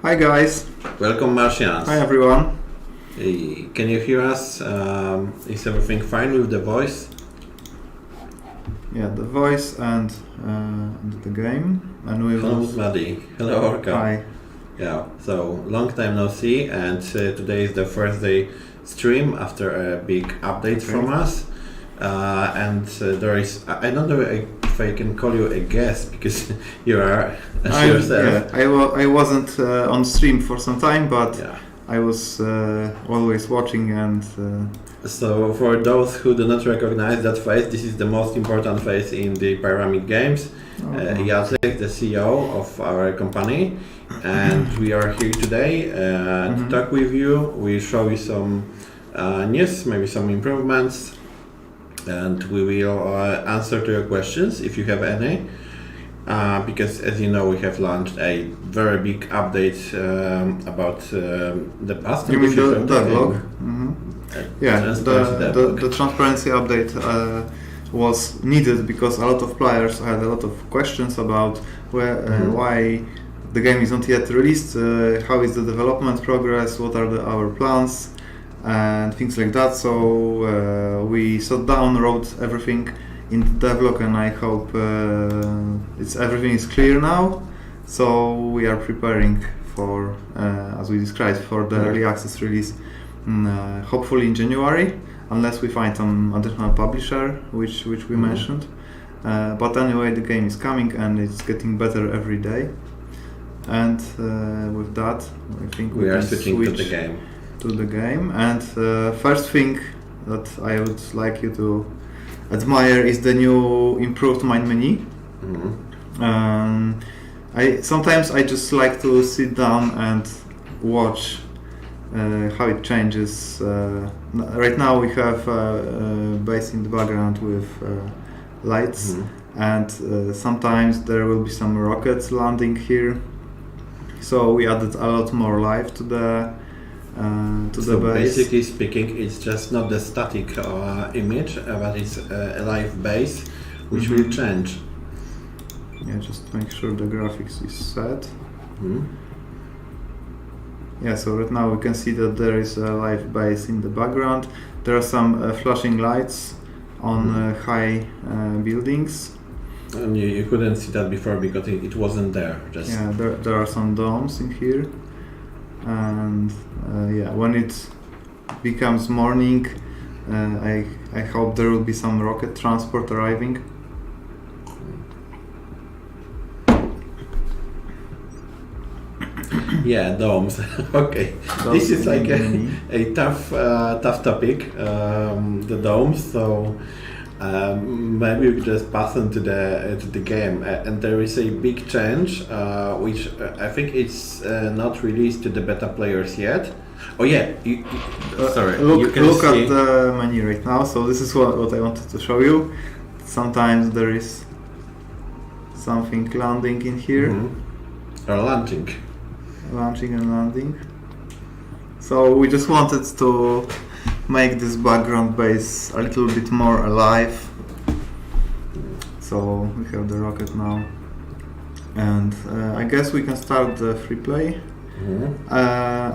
Hi guys. Welcome, Martians. Hi everyone. Can you hear us? Is everything fine with the voice? Yeah, the voice and the game. And we Hello, will... Maddie. Hello, Orca. Hi. Yeah, so long time no see, and today is the first day stream after a big update from us. There is, I don't know if I can call you a guest because you are yourself. Yeah, I wasn't on stream for some time, but Yeah. I was always watching and... So for those who do not recognize that face, this is the most important face in the Pyramid Games. Jacek, the CEO of our company, and we are here today to talk with you. We show you some news, maybe some improvements, and we will answer to your questions if you have any. Because as you know, we have launched a very big update about the past. You mean the devlog? Yeah, the transparency update was needed because a lot of players had a lot of questions about why the game is not yet released, how is the development progress, what are our plans, and things like that. So we sat down, wrote everything in the devlog, and I hope everything is clear now. So we are preparing for, as we described, for the early access release. Hopefully in January, unless we find some additional publisher, which we mentioned. But anyway, the game is coming and it's getting better every day. And with that, I think we are can switching switch to the game. And first thing that I would like you to admire is the new improved main menu. Sometimes I just like to sit down and watch how it changes. Right now we have base in the background with lights, and sometimes there will be some rockets landing here. So we added a lot more life to the base. Basically speaking, it's just not the static image, but it's a live base, which will change. Yeah, just to make sure the graphics is set. Yeah, so right now we can see that there is a live base in the background. There are some flashing lights on high buildings. And you couldn't see that before because it wasn't there. Yeah, there are some domes in here. And when it becomes morning, I hope there will be some rocket transport arriving. Yeah, domes. Okay, this is like a tough topic. The domes. So maybe we just pass on to the game. And there is a big change, which I think it's not released to the beta players yet. Oh yeah. Sorry. Look at the menu right now. So this is what I wanted to show you. Sometimes there is something landing in here. Or launching. Launching and landing. So we just wanted to make this background base a little bit more alive. So we have the rocket now, and I guess we can start the free play.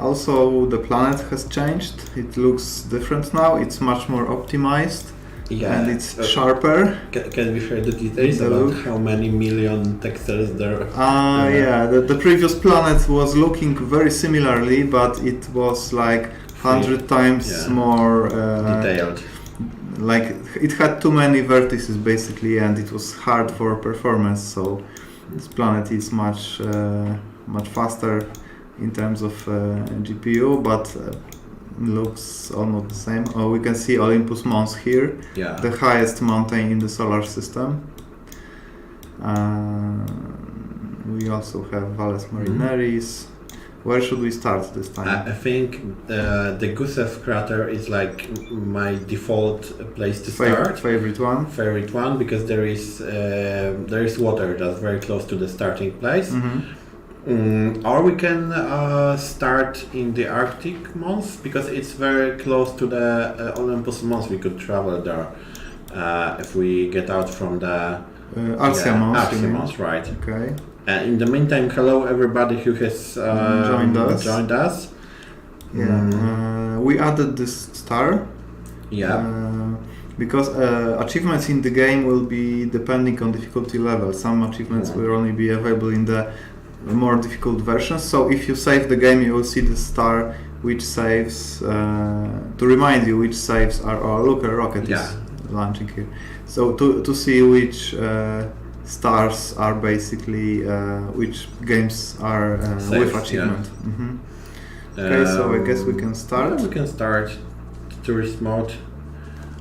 Also, the planet has changed. It looks different now. It's much more optimized. Yeah, and it's sharper. Can we share the details about how many million textures there are? Yeah, the previous planet was looking very similarly, but it was like 100 times more detailed. Like it had too many vertices basically, and it was hard for performance. So this planet is much faster in terms of GPU, but looks almost the same. We can see Olympus Mons here, the highest mountain in the solar system. We also have Valles Marineris. Where should we start this time? I think the Gusev crater is like my default place to start. Favorite one because there is water that's very close to the starting place. Or we can start in the Arctic Mons because it's very close to the Olympus Mons. We could travel there if we get out from the Arsia Mons. Arsia Mons, right? Okay. In the meantime, hello everybody who has joined us. Yeah, we added this star. Yeah. Because achievements in the game will be depending on difficulty level. Some achievements will only be available in the more difficult versions. So if you save the game, you will see the star which saves to remind you which saves are. Oh, look, a rocket is launching here. So to see which stars are basically which games are with achievement. Yeah. Mm-hmm. Okay, so I guess we can start. We can start tourist mode.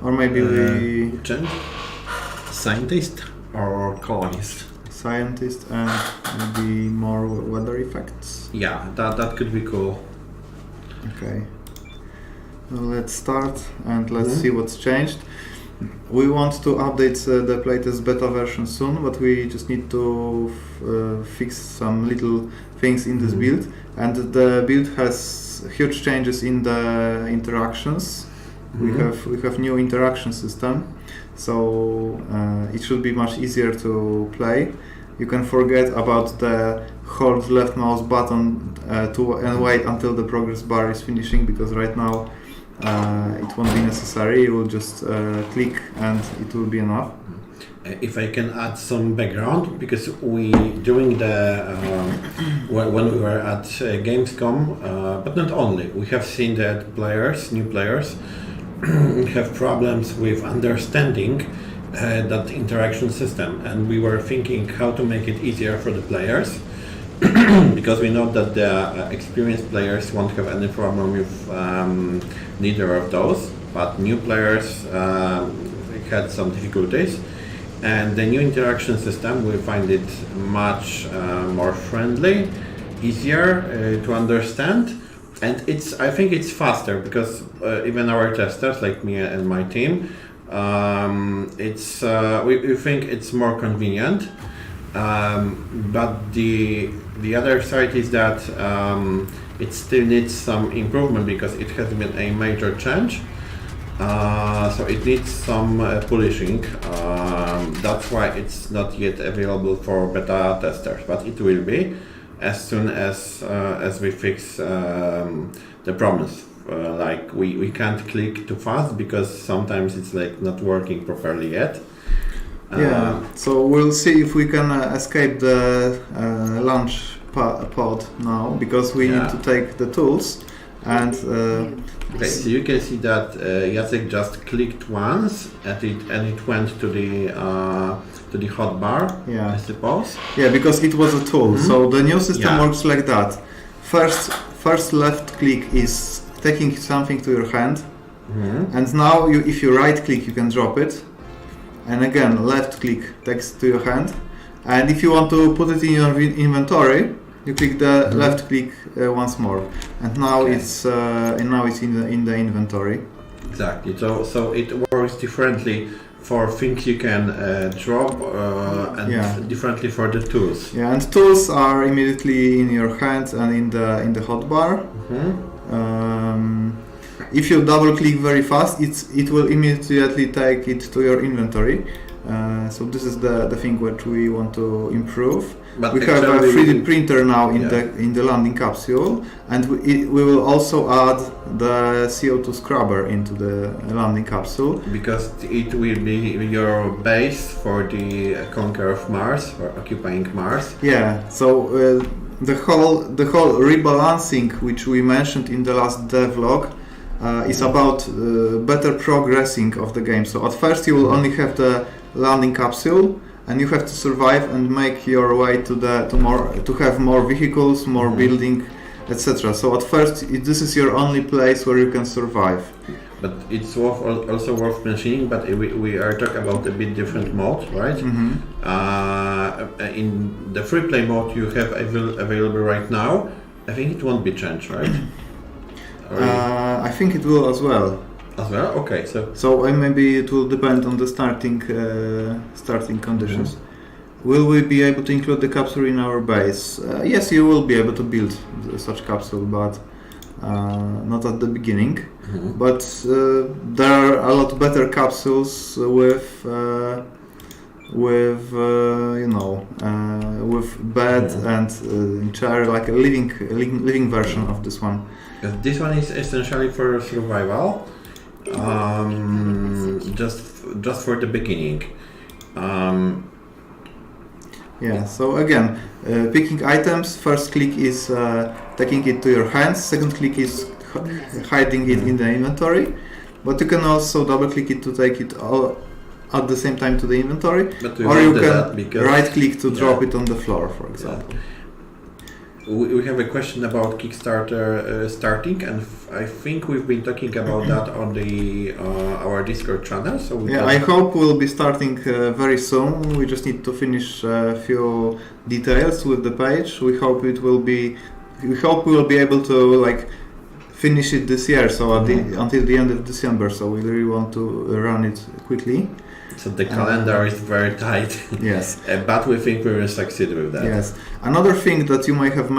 Or maybe we change scientist or colonist. Scientist and maybe more weather effects. Yeah, that could be cool. Okay. Well, let's start and let's see what's changed. We want to update the playtest beta version soon, but we just need to fix some little things in this build. And the build has huge changes in the interactions. We have new interaction system, so it should be much easier to play. You can forget about the hold left mouse button and wait until the progress bar is finishing, because right now it won't be necessary. You will just click and it will be enough. If I can add some background, because we during the when we were at Gamescom, but not only, we have seen that new players have problems with understanding that interaction system, and we were thinking how to make it easier for the players because we know that the experienced players won't have any problem with neither of those, but new players had some difficulties. And the new interaction system, we find it much more friendly, easier to understand. And I think it's faster, because even our testers, like me and my team, we think it's more convenient. But the other side is that it still needs some improvement, because it has been a major change. So it needs some polishing. That's why it's not yet available for beta testers, but it will be as soon as we fix the problems. Like we can't click too fast because sometimes it's like not working properly yet. So we'll see if we can escape the launch pod now, because we need to take the tools. And okay, so you can see that Jacek just clicked once and it went to the hotbar, I suppose. Yeah, because it was a tool. So the new system works like that. First left click is taking something to your hand, and now if you right click, you can drop it, and again left click takes to your hand, and if you want to put it in your inventory, you click the left click once more, and now it's in the inventory. Exactly. So it works differently for things you can drop, and differently for the tools. Yeah, and tools are immediately in your hand and in the hotbar. If you double click very fast, it will immediately take it to your inventory. So this is the thing which we want to improve. But we have a 3D printer now in the landing capsule, and we will also add the CO2 scrubber into the landing capsule, because it will be your base for the conquer of Mars, or occupying Mars. Yeah. So the whole rebalancing, which we mentioned in the last devlog, is about better progressing of the game. So at first you will only have the landing capsule, and you have to survive and make your way to have more vehicles, more building, etc. So at first this is your only place where you can survive. But it's also worth mentioning, but we are talking about a bit different mode, right? In the free play mode you have available right now, I think it won't be changed, right? I think it will as well. As well? Okay, so maybe it will depend on the starting conditions. Will we be able to include the capsule in our base? Yes, you will be able to build such capsule, but not at the beginning. But there are a lot better capsules with with with bed and chair, like a living version of this one. This one is essentially for survival, just for the beginning. Yeah. So again, picking items. First click is taking it to your hands. Second click is hiding it in the inventory. But you can also double click it to take it all at the same time to the inventory, or you can right click to drop it on the floor, for example. We have a question about Kickstarter starting, and I think we've been talking about that on the our Discord channel. So I hope we'll be starting very soon. We just need to finish a few details with the page. We hope we will be able to finish it this year, so until the end of December. So we really want to run it quickly. So the calendar is very tight. Yes. But we think we will succeed with that. Yes. Another thing that you might have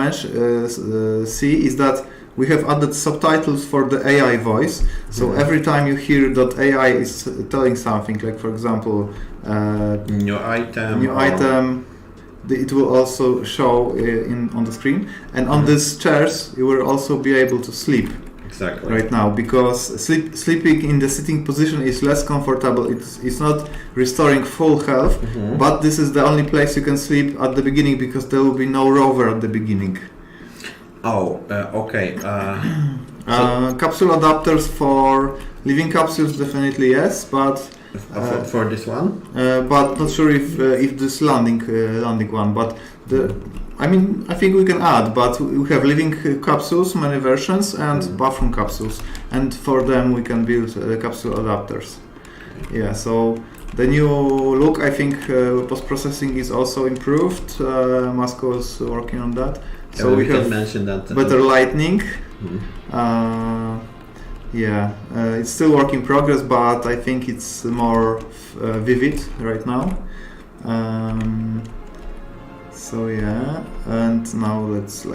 see is that we have added subtitles for the AI voice. So every time you hear that AI is telling something, like for example, new item, it will also show on the screen. And on these chairs, you will also be able to sleep. Exactly. Right now, because sleeping in the sitting position is less comfortable. It's not restoring full health, but this is the only place you can sleep at the beginning, because there will be no rover at the beginning. Oh, okay. Capsule adapters for living capsules, definitely yes, but for this one, but not sure if this landing one. But I think we can add, but we have living capsules, many versions, and bathroom capsules, and for them we can build capsule adapters. Yeah, so the new look, I think post-processing is also improved. Masco is working on that. So we can mention that. Better lighting. It's still work in progress, but I think it's more vivid right now. So yeah, and now let's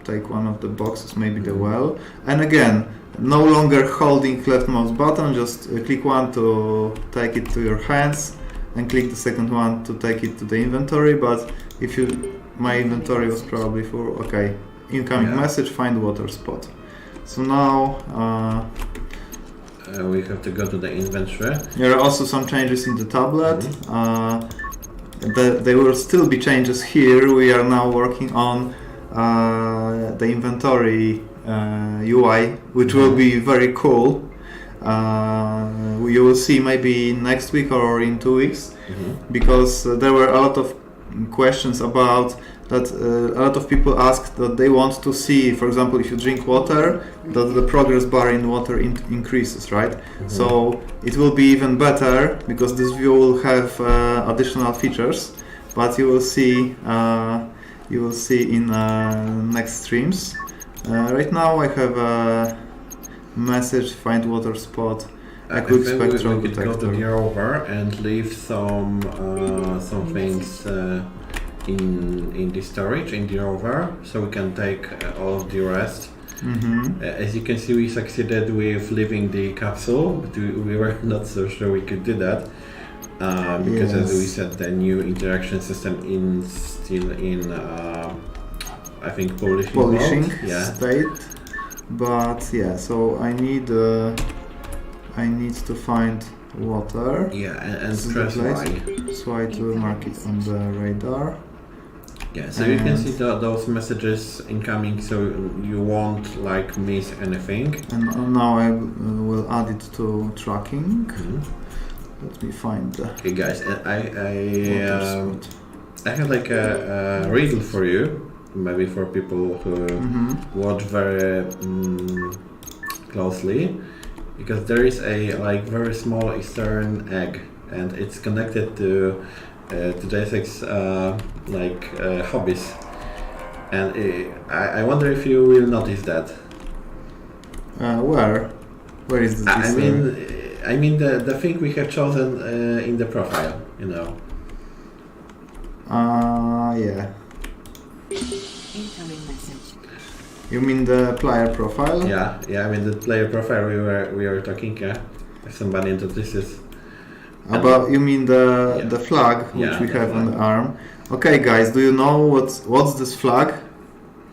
take one of the boxes, maybe the well. And again, no longer holding left mouse button, just click one to take it to your hands, and click the second one to take it to the inventory. But my inventory was probably full. Okay, incoming message, find water spot. So now we have to go to the inventory. There are also some changes in the tablet. There will still be changes here. We are now working on the inventory UI, which will be very cool. You will see maybe next week or in 2 weeks, because there were a lot of questions about that. A lot of people asked that they want to see, for example, if you drink water, that the progress bar in water increases, right? So it will be even better, because this view will have additional features, but you will see in next streams. Right now I have a message, find water spot, a quick spectral detector. We could go to the rover and leave some things in the storage in the rover, so we can take all of the rest. As you can see, we succeeded with leaving the capsule, but we were not so sure we could do that, because as we said, the new interaction system still in I think polishing state. But yeah, so I need to find water. Yeah, and press Y. So to mark it on the radar. Yeah, so you can see those messages incoming, so you won't miss anything. And now I will add it to tracking. Let me find the. Okay, guys, I have a riddle for you, maybe for people who watch very closely, because there is a very small Eastern egg, and it's connected to JSX hobbies, and I wonder if you will notice that. Where is this? I mean the thing we have chosen in the profile, Yeah. Incoming message. You mean the player profile? Yeah. I mean the player profile we were talking. If somebody introduces About, you mean the flag which we have on the arm? Okay, guys, do you know what's this flag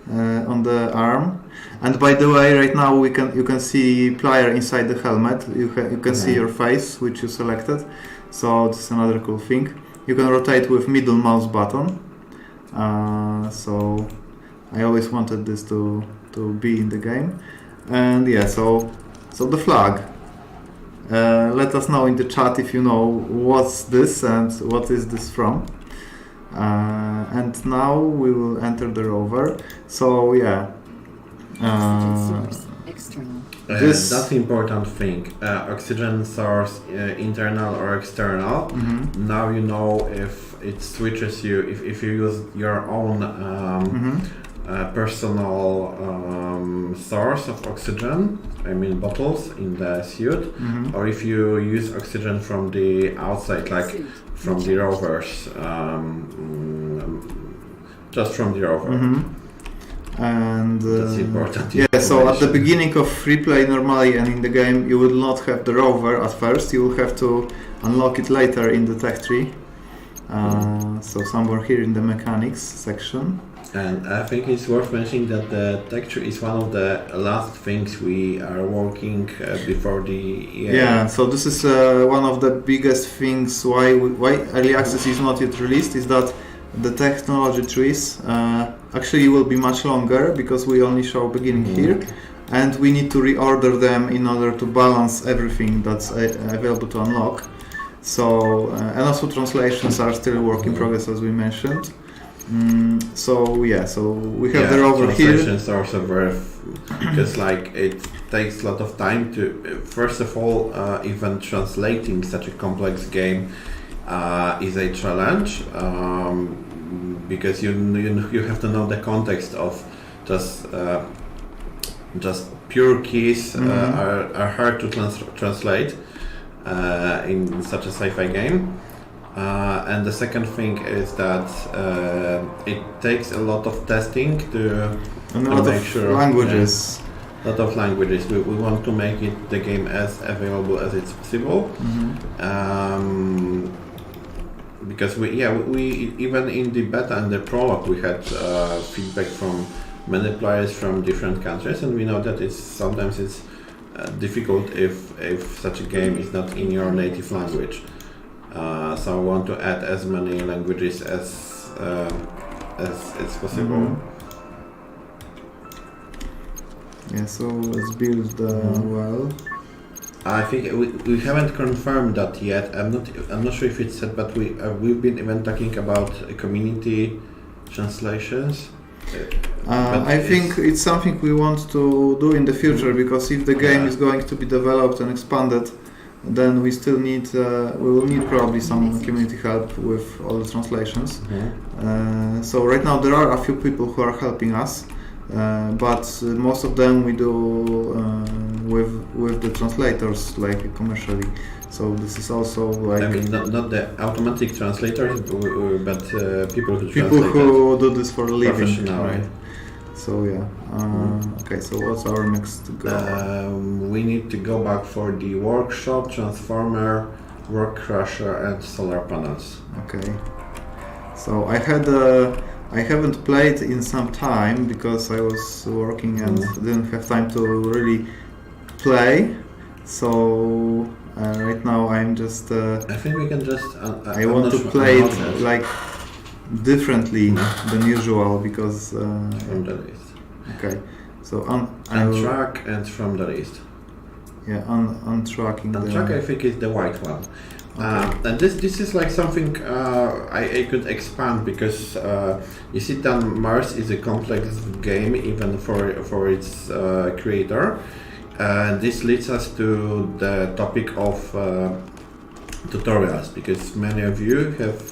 on the arm? And by the way, right now you can see player inside the helmet. You can see your face, which you selected. So this is another cool thing. You can rotate with middle mouse button. So I always wanted this to be in the game. And yeah, so the flag. Let us know in the chat if you know what's this and what is this from. And now we will enter the rover. So yeah. External. That's important thing. Oxygen source, internal or external. Mm-hmm. Now you know if it switches you, if you use your own personal source of oxygen, I mean bottles in the suit, or if you use oxygen from the outside, like from the rovers, just from the rover. And that's important. Yeah, so at the beginning of free play normally and in the game you will not have the rover at first, you will have to unlock it later in the tech tree. So somewhere here in the mechanics section. And I think it's worth mentioning that the tech tree is one of the last things we are working before the EA. Yeah, so this is one of the biggest things why early access is not yet released, is that the technology trees actually will be much longer because we only show beginning here, and we need to reorder them in order to balance everything that's available to unlock. So and also translations are still work in progress, as we mentioned. So yeah, so we have the rover here. Translations are also very, because like it takes a lot of time to first of all even translating such a complex game is a challenge, because you have to know the context of just pure keys are hard to translate in such a sci-fi game. And the second thing is that it takes a lot of testing to make sure languages. A lot of languages. We want to make the game as available as it's possible. Because we even in the beta and the prologue we had feedback from many players from different countries, and we know that sometimes it's difficult if such a game is not in your native language. So I want to add as many languages as it's possible. Yeah, so let's build the well. I think we haven't confirmed that yet. I'm not sure if it's said, but we've been even talking about community translations. I think it's something we want to do in the future, because if the game is going to be developed and expanded, then we still need we will need probably some community help with all the translations. So right now there are a few people who are helping us. But most of them we do with the translators, like commercially. So this is also like, I mean, not the automatic translators, but people who do this for a living, right? So yeah. Okay. So what's our next goal? We need to go back for the workshop, transformer, work crusher, and solar panels. Okay. So I haven't played in some time because I was working and didn't have time to really play. So right now I'm just. I think we can just. I want to play it like differently than usual because. From the list. Okay, so untrack and from the list. Yeah, untracking. Untrack I think is the white one. Okay. And this is like something I could expand, because you see that Mars is a complex game even for its creator. This leads us to the topic of tutorials, because many of you have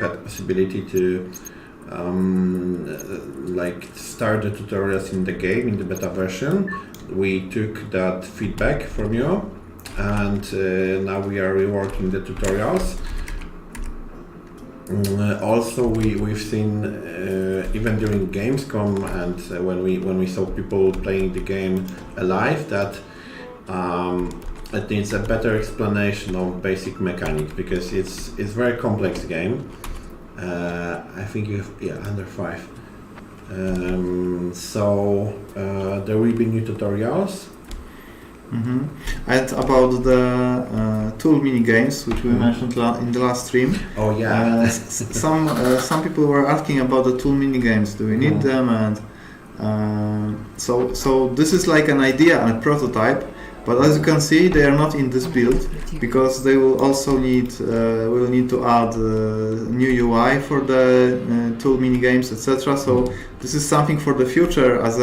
had possibility to like start the tutorials in the game in the beta version. We took that feedback from you. And now we are reworking the tutorials. Also, we've seen even during Gamescom and when we saw people playing the game alive, that it needs a better explanation of basic mechanics because it's very complex game. I think you have under 5. So there will be new tutorials. And about the tool mini games, which we mentioned in the last stream. Oh yeah. Some people were asking about the tool mini games. Do we need them? And so this is like an idea and a prototype. But as you can see, they are not in this build because they will also need to add new UI for the tool mini games, etc. So this is something for the future as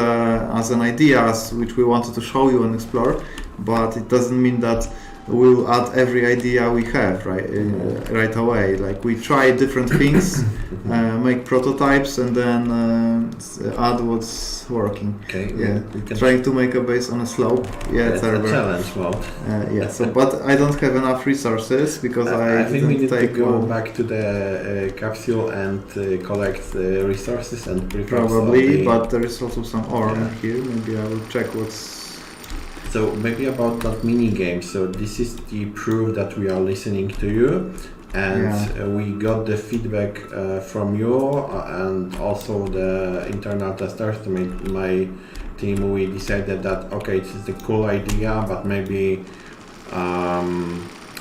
an idea, which we wanted to show you and explore. But it doesn't mean that we'll add every idea we have right away. Like we try different things, make prototypes, and then add what's working. Okay. Yeah. Trying to make a base on a slope. Yeah, it's a challenge mode. Yeah. So, but I don't have enough resources because I think we need to go one. back to the capsule and collect resources and probably. But there is also some ore here. Maybe I will check what's. So maybe about that mini game. So this is the proof that we are listening to you, and we got the feedback from you and also the internal testers. To my team, we decided that okay, it is a cool idea, but maybe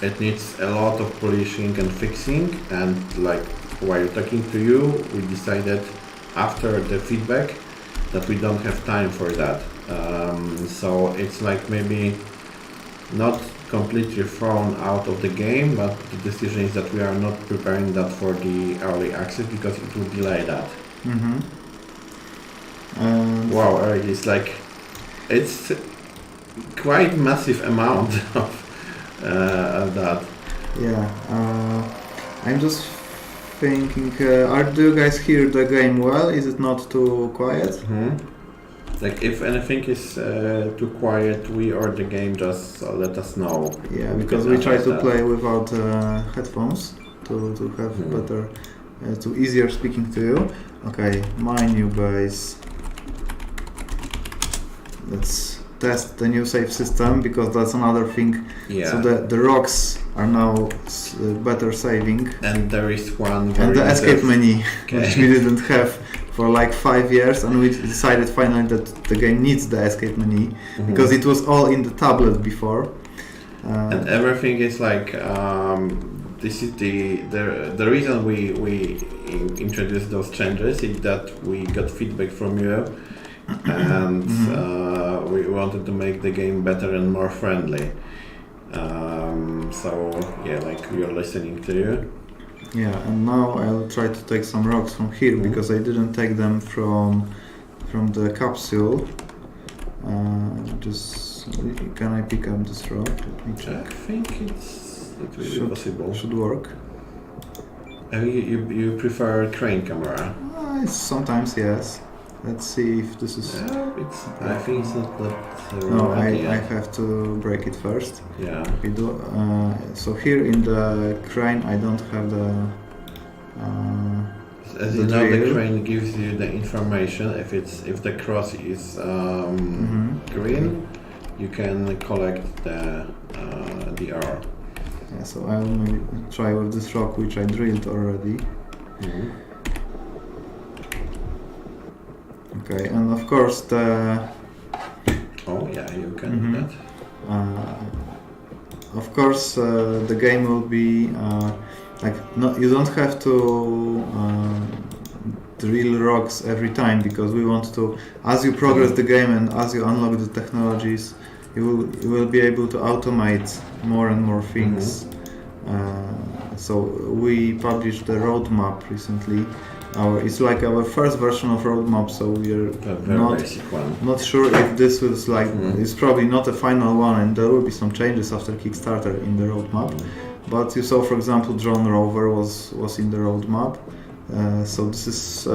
it needs a lot of polishing and fixing. And like while talking to you, we decided after the feedback that we don't have time for that. So it's like maybe not completely thrown out of the game, but the decision is that we are not preparing that for the early access because it will delay that. Wow, it's like it's quite massive amount of that. Yeah, I'm just thinking. Do you guys hear the game well? Is it not too quiet? Like if anything is too quiet, we or the game just let us know. Yeah, because we try to play without headphones to have better, to easier speaking to you. Okay, my new base. Let's test the new save system because that's another thing. Yeah. So the rocks are now better saving. And there is one. And the escape menu, which we didn't have for like 5 years, and we decided finally that the game needs the escape menu because it was all in the tablet before. And everything is like this is the reason we introduced those changes is that we got feedback from you, and we wanted to make the game better and more friendly. So yeah, like we are listening to you. Yeah, and now I'll try to take some rocks from here because I didn't take them from the capsule. Can I pick up this rock? Let me check. I think it will be possible. Should work. You prefer crane camera? Sometimes yes. Let's see if this is. I think it's not that. No, I have to break it first. Yeah. We do. So here in the crane, I don't have the. As you know, the crane gives you the information. If the cross is green, you can collect the ore. Yeah. So I'll maybe try with this rock, which I drilled already. Okay, and of course the. Oh yeah, you can do that. Of course, the game will be you don't have to drill rocks every time because we want to. As you progress the game and as you unlock the technologies, you will be able to automate more and more things. So we published the roadmap recently. It's like our first version of roadmap, so we're not sure if this was like it's probably not a final one, and there will be some changes after Kickstarter in the roadmap. But you saw, for example, Drone Rover was in the roadmap, so this is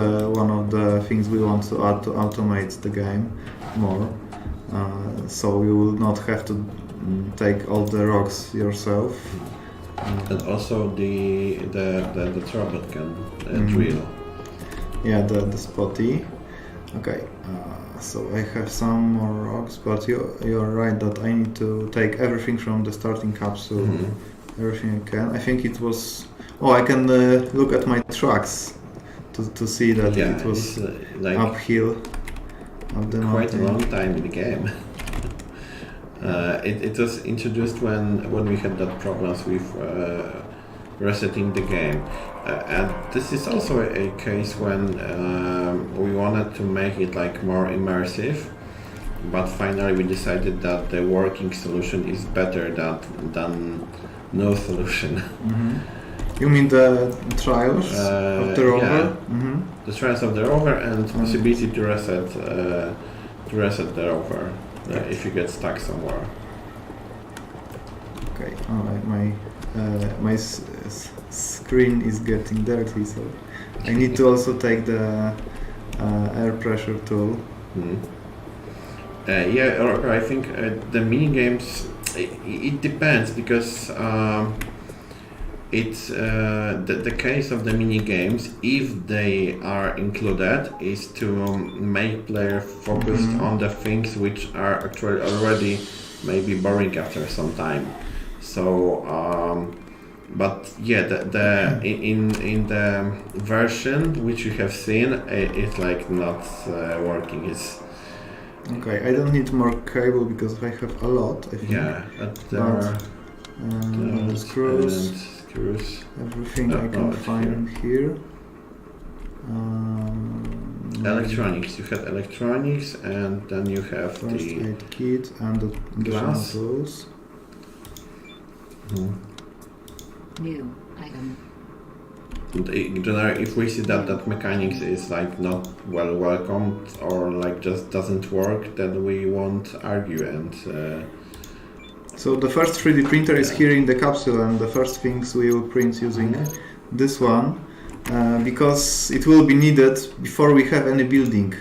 one of the things we want to add to automate the game more. So you will not have to take all the rocks yourself. And also the robot can drill. Yeah, the spotty. Okay, so I have some more rocks, but you're right that I need to take everything from the starting capsule, everything I can. I think it was. Oh, I can look at my tracks to see that it was like uphill up the quite mountain. a long time in the game. It was introduced when we had that problems with resetting the game, and this is also a case when we wanted to make it like more immersive, but finally we decided that the working solution is better than no solution. You mean the trials of the rover? Yeah. The trials of the rover and possibility to reset the rover if you get stuck somewhere. Okay. My screen is getting dirty, so I need to also take the air pressure tool. I think the mini games. It depends because. It's the case of the mini games, if they are included, is to make player focused on the things which are actually already maybe boring after some time. So, but yeah, in the version which you have seen, it's like not working. It's okay. I don't need more cable because I have a lot. I think. Yeah, but there are the screws. Everything I can find here. Electronics. You have electronics, and then you have first the aid kit and the glass tools. New item. In general, if we see that mechanics is like not well welcomed or like just doesn't work, then we won't argue and. So the first 3D printer is here in the capsule, and the first things we will print using this one, because it will be needed before we have any building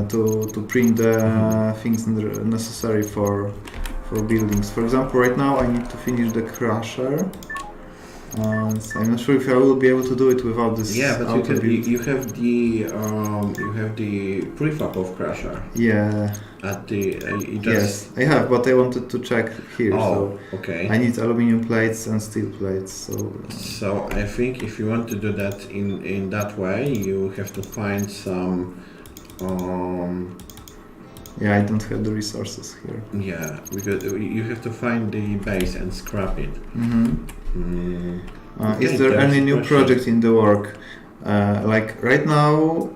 to print the things necessary for buildings. For example, right now I need to finish the crusher. So I'm not sure if I will be able to do it without this. Yeah, but you have the prefab of crusher. Yeah. Yes, I have, but I wanted to check here. Oh, so okay. I need aluminum plates and steel plates. So I think if you want to do that in that way, you have to find some. Yeah, I don't have the resources here. Yeah, because you have to find the base and scrap it. Is there any new project in the work? Like right now,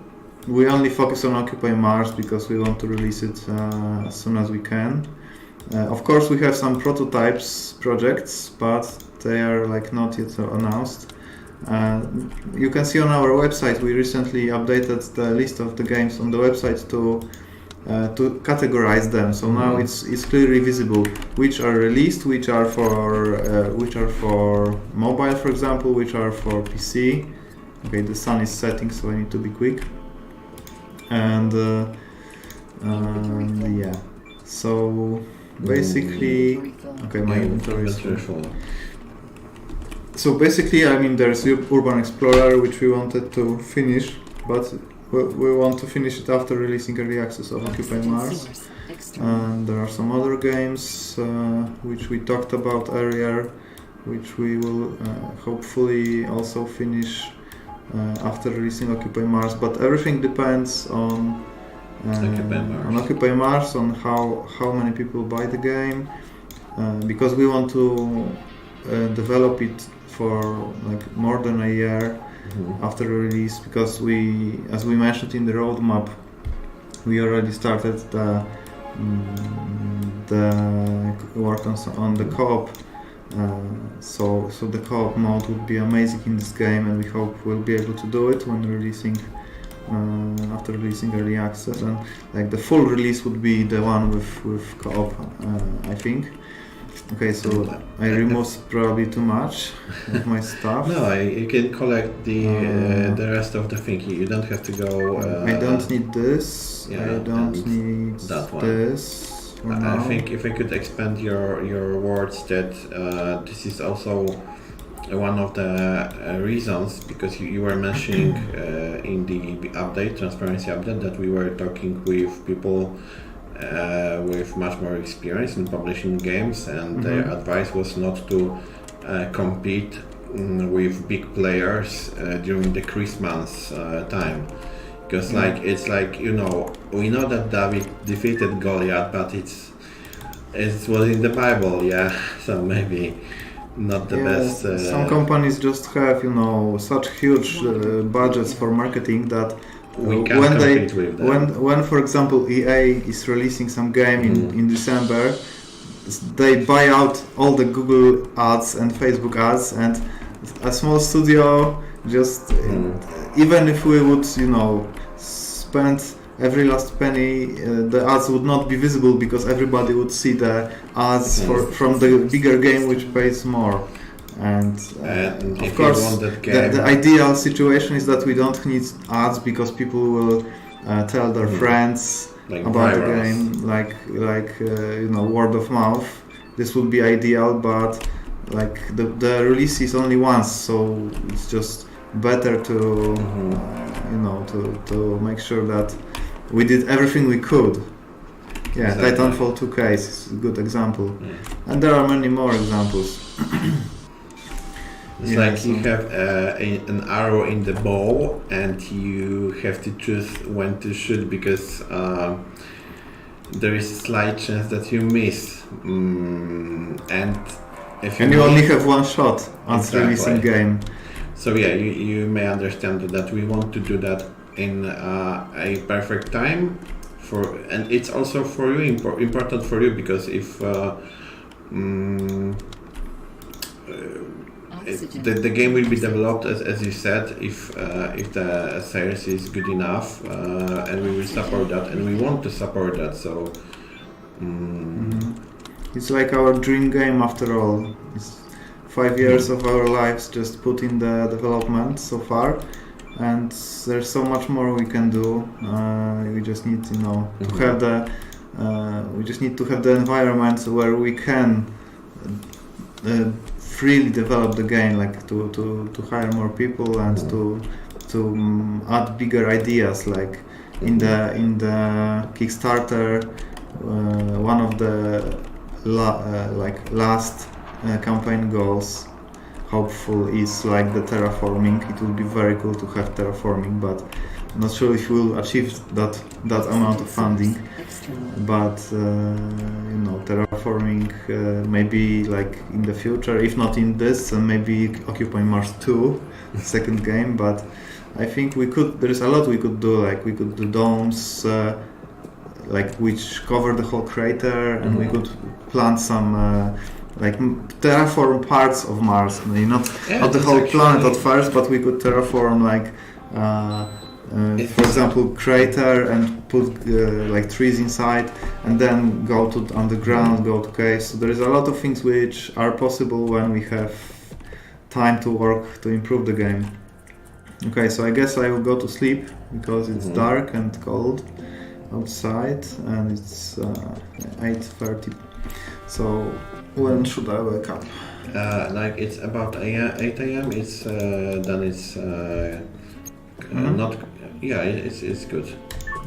we only focus on Occupy Mars because we want to release it as soon as we can. Of course, we have some prototypes projects, but they are like not yet announced. You can see on our website we recently updated the list of the games on the website to categorize them. So now it's clearly visible which are released, which are for mobile, for example, which are for PC. Okay, the sun is setting, so I need to be quick. And yeah, so basically, okay, my inventory is full. So basically, I mean, there's Urban Explorer, which we wanted to finish, but we want to finish it after releasing early access of Occupy Mars. And there are some other games which we talked about earlier, which we will hopefully also finish after releasing Occupy Mars. But everything depends on Occupy Mars, on how many people buy the game, because we want to develop it for like more than a year after release, because as we mentioned in the roadmap, we already started the work on the co-op. So the co-op mode would be amazing in this game, and we hope we'll be able to do it when releasing after releasing early access, and like the full release would be the one with co-op, I think. Okay, so I removed probably too much of my stuff. No, you can collect the rest of the thing. You don't have to go. I don't need this. Yeah, I don't need this. I think if I could expand your words, that this is also one of the reasons, because you were mentioning in the update, transparency update, that we were talking with people with much more experience in publishing games, and their advice was not to compete with big players during the Christmas time, because it's like, you know, we know that David defeated Goliath, but it was in the Bible, so maybe not the best. Some companies just have, you know, such huge budgets for marketing that we can't compete with them. When for example EA is releasing some game in December, they buy out all the Google ads and Facebook ads, and a small studio just even if we would, you know, spend every last penny, the ads would not be visible because everybody would see the ads from the bigger game which pays more. And of course the ideal situation is that we don't need ads because people will tell their friends about the game, like you know, word of mouth. This would be ideal, but like the release is only once, so it's just better to you know, to make sure that we did everything we could. Exactly. Titanfall 2K is a good example, and there are many more examples. It's like you have an arrow in the bow, and you have to choose when to shoot, because there is a slight chance that you miss, and if you only have one shot on releasing game. So you may understand that we want to do that in a perfect time, and it's also for you important for you, because if the game will be developed as you said, if the sales is good enough, and we will support that, and we want to support that. So it's like our dream game after all. It's 5 years of our lives just put in the development so far, and there's so much more we can do. We just need, you know, to have the environment where we can freely develop the game, like to hire more people and to add bigger ideas. Like in the Kickstarter, one of the last campaign goals, hopeful, is like the terraforming. It will be very cool to have terraforming, but I'm not sure if we'll achieve that amount of funding. But you know, terraforming maybe like in the future, if not in this, and maybe Occupy Mars 2, second game. But I think there is a lot we could do. Like we could do domes, like which cover the whole crater, and we could plant some like terraform parts of Mars. I mean, not the whole planet at first, but we could terraform like for example crater and put like trees inside, and then go to underground, go to caves. So there is a lot of things which are possible when we have time to work to improve the game. Okay, so I guess I will go to sleep because it's dark and cold outside, and it's 8:30. So when should I wake up? Like it's about 8 a.m. It's then it's not. Yeah, it's good.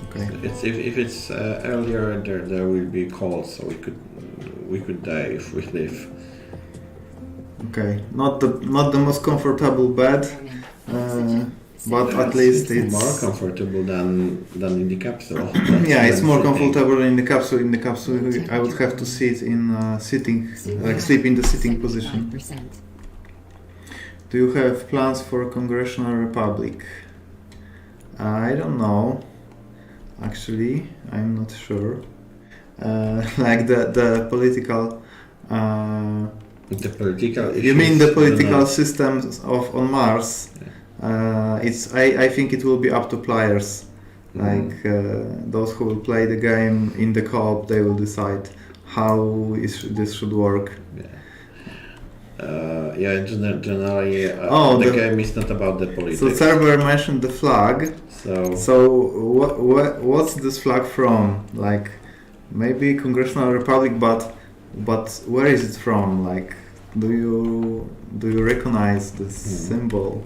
Okay. It's if it's earlier, there will be cold, so we could die if we leave. Okay, not the most comfortable bed, but at least it's more comfortable than in the capsule. Yeah, it's more comfortable in the capsule. In the capsule, I would have to sit in sitting, like sleep in the sitting position. Do you have plans for Congressional Republic? I don't know. Actually, I'm not sure. Like the political. The political issues. You mean the political systems on Mars? I think it will be up to players. Like those who will play the game in the co-op, they will decide how this should work. Generally, the game is not about the politics. So Cerber mentioned the flag. So what's this flag from? Like maybe Congressional Republic, but where is it from? Like do you recognize this symbol?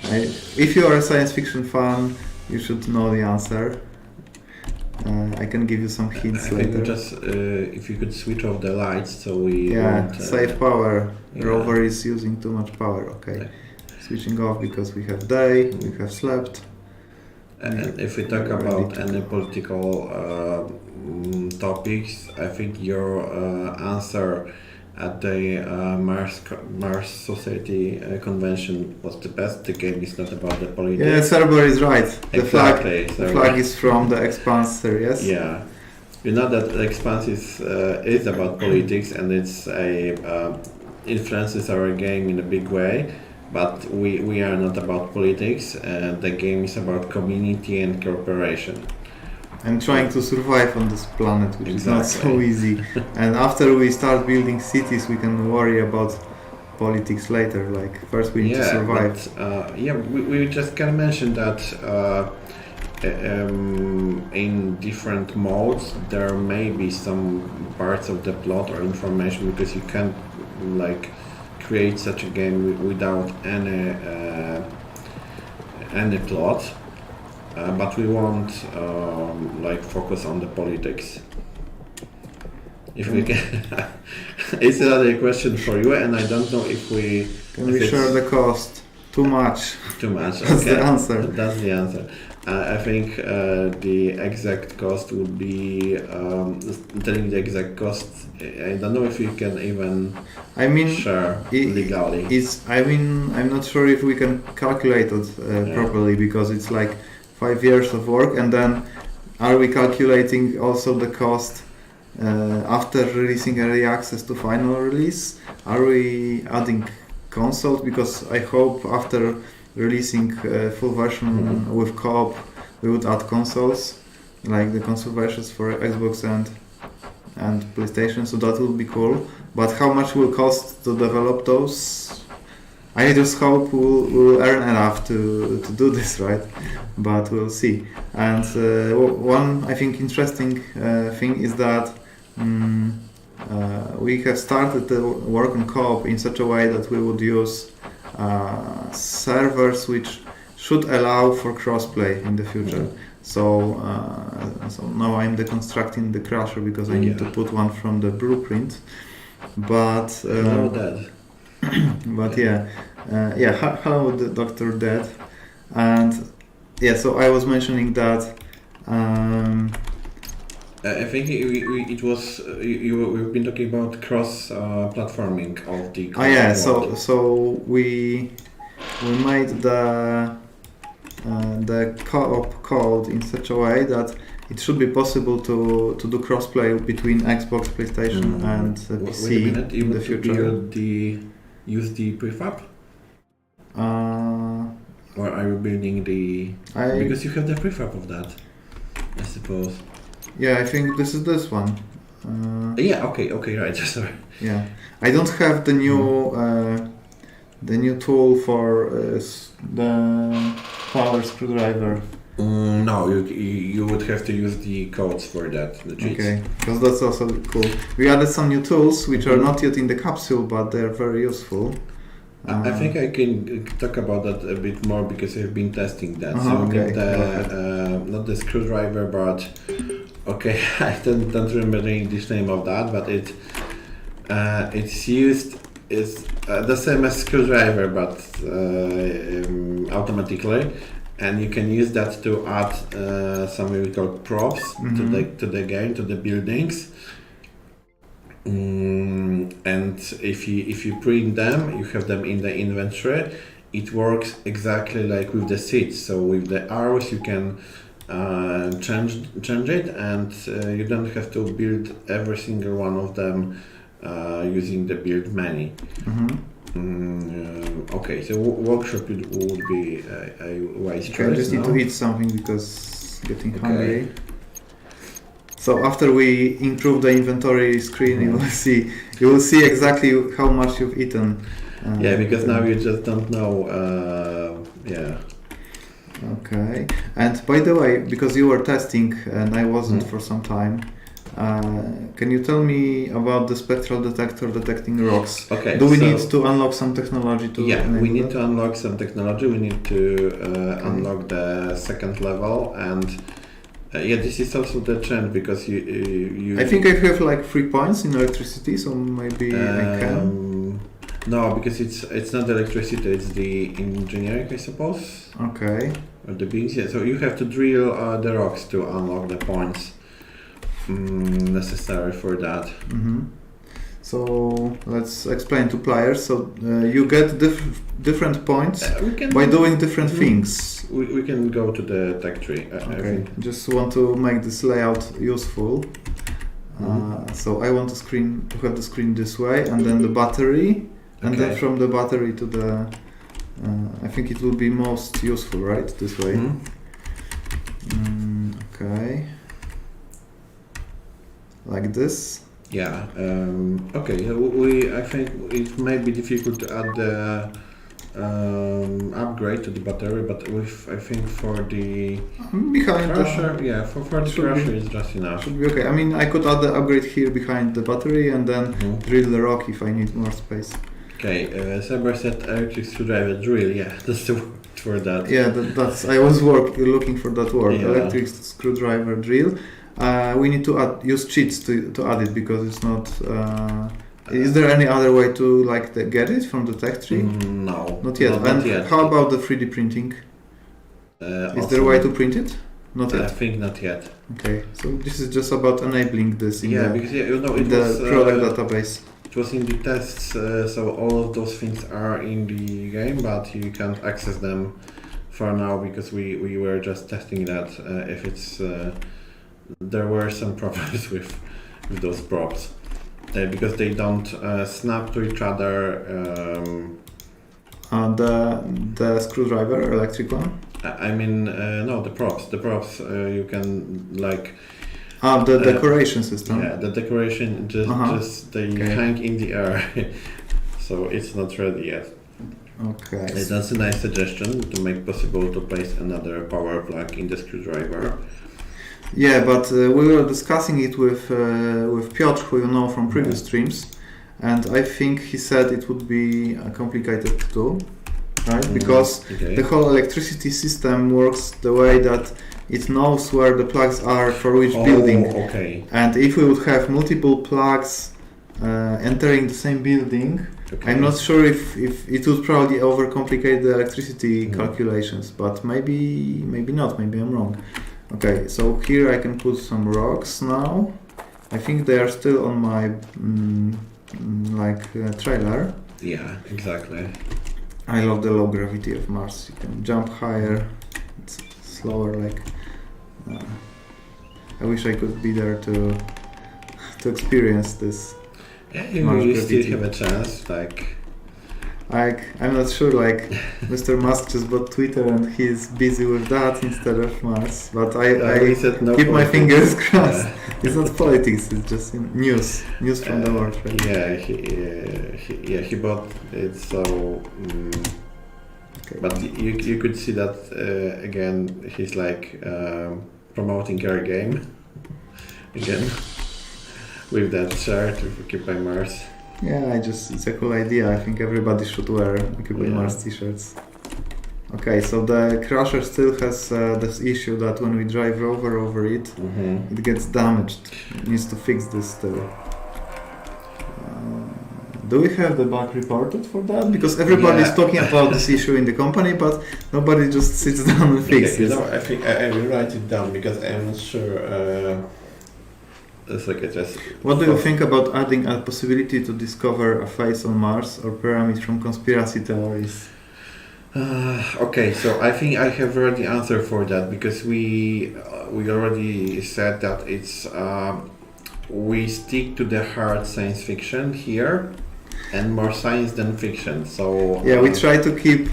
If you are a science fiction fan, you should know the answer. I can give you some hints later. Just if you could switch off the lights, so we won't, save power. Rover is using too much power. Okay, switching off because we have day, we have slept. And if we talk about any political topics, I think your answer at the Mars Society convention was the best. The game is not about the politics. Yeah, Cerber is right. The exactly. flag is from the Expanse series. Yeah, you know that the Expanse is about politics, and it's influences our game in a big way. But we are not about politics, and the game is about community and cooperation. And trying to survive on this planet, which is not so easy. And after we start building cities, we can worry about politics later. Like first we need to survive. But, we just can mention that in different modes there may be some parts of the plot or information, because you can't create such a game without any plot. But we won't focus on the politics. If we can, it's another question for you, and I don't know if we share the cost. Too much. Too much. That's the answer. That's the answer. I think the exact cost would be telling the exact cost. I don't know if you can even share legally. I'm not sure if we can calculate it properly, because it's like 5 years of work, and then are we calculating also the cost after releasing early access to final release? Are we adding consoles? Because I hope after releasing full version with co-op, we would add consoles, like the console versions for Xbox and PlayStation, so that would be cool. But how much will cost to develop those? I just hope we'll earn enough to do this, right? But we'll see. And one, I think, interesting thing is that we have started the work on co-op in such a way that we would use servers which should allow for crossplay in the future. So now I'm deconstructing the Crusher because I need to put one from the blueprint. But hello, Dr. Dead. And so I was mentioning that I think it was we've been talking about cross platforming of the so we made the co-op code in such a way that it should be possible to do crossplay between Xbox, PlayStation and PC in the future. Use the prefab? Or are you building because you have the prefab of that, I suppose. Yeah, I think this is this one. Okay, right, sorry. Yeah, I don't have the new tool for the power screwdriver. No, you would have to use the codes for that, the cheats. Okay, because that's also cool. We added some new tools which are not yet in the capsule, but they're very useful. I think I can talk about that a bit more because I've been testing that. We got not the screwdriver, but I don't remember the English name of that, but it's used is the same as screwdriver, but automatically. And you can use that to add something we call props to the game, to the buildings. And if you print them, you have them in the inventory. It works exactly like with the seats. So with the arrows, you can change it, and you don't have to build every single one of them using the build menu. So workshop would be a wise choice. I just need to eat something because getting hungry. So after we improve the inventory screen, you will see exactly how much you've eaten. Because now you just don't know. Okay. And by the way, because you were testing and I wasn't for some time, Can you tell me about the spectral detector detecting rocks? Okay. Do we need to unlock some technology to? Yeah, we need that? to unlock some technology. We need to unlock the second level, and this is also the trend because you. I think I have like 3 points in electricity, so maybe I can. No, because it's not electricity; it's the engineering, I suppose. Okay. Or the beings. Yeah. So you have to drill the rocks to unlock the points necessary for that. Mm-hmm. So let's explain to players. So you get different points by doing different things. We can go to the tech tree. Okay. Just want to make this layout useful. So I want to have the screen this way, and then the battery, and then from the battery to the. I think it will be most useful, right? This way. Okay. Like this. Yeah. Okay. I think it may be difficult to add the upgrade to the battery, but I think for the behind crusher, for the crusher is just enough. Should be okay. I mean, I could add the upgrade here behind the battery and then drill the rock if I need more space. Okay. Saber said electric screwdriver drill. Yeah, that's the word for that. Yeah, that's. I was looking for that word. Yeah. Electric screwdriver drill. We need to use cheats to add it because it's not. Is there any other way to get it from the tech tree? No, not yet. Not yet. How about the 3D printing? Is there a way to print it? Not yet. I think not yet. Okay, so this is just about enabling this in because it the was, product database. It was in the tests, so all of those things are in the game, but you can't access them for now because we were just testing that if it's. There were some problems with those props because they don't snap to each other. The screwdriver, electric one. I mean, no, the props. The props you can the decoration system. Yeah, the decoration just they hang in the air, so it's not ready yet. Okay. That's a nice suggestion to make possible to place another power plug in the screwdriver. Yeah, but we were discussing it with Piotr, who you know from previous streams, and I think he said it would be complicated to do, right? Because the whole electricity system works the way that it knows where the plugs are for which building. Okay. And if we would have multiple plugs entering the same building, I'm not sure if it would probably overcomplicate the electricity calculations, but maybe not, maybe I'm wrong. Okay, so here I can put some rocks now. I think they are still on my trailer. Yeah, exactly. I love the low gravity of Mars. You can jump higher, it's slower. I wish I could be there to experience this. Yeah, you still have a chance. I'm not sure. Mr. Musk just bought Twitter and he's busy with that instead of Mars. But I keep my fingers crossed. Yeah. It's not politics. It's just news from the world. Right? Yeah, he bought it. So, but you could see that again. He's promoting our game again with that shirt with Occupy Mars. Yeah, it's a cool idea. I think everybody should wear Occupy Mars t-shirts. Okay, so the crusher still has this issue that when we drive rover over it, it gets damaged. It needs to fix this still. Do we have the bug reported for that? Because everybody is talking about this issue in the company, but nobody just sits down and fixes it. I think I will write it down because I'm not sure. What do you think about adding a possibility to discover a face on Mars or pyramid from conspiracy theories? Okay, so I think I have already answered for that because we already said that it's we stick to the hard science fiction here and more science than fiction. So yeah, we try to keep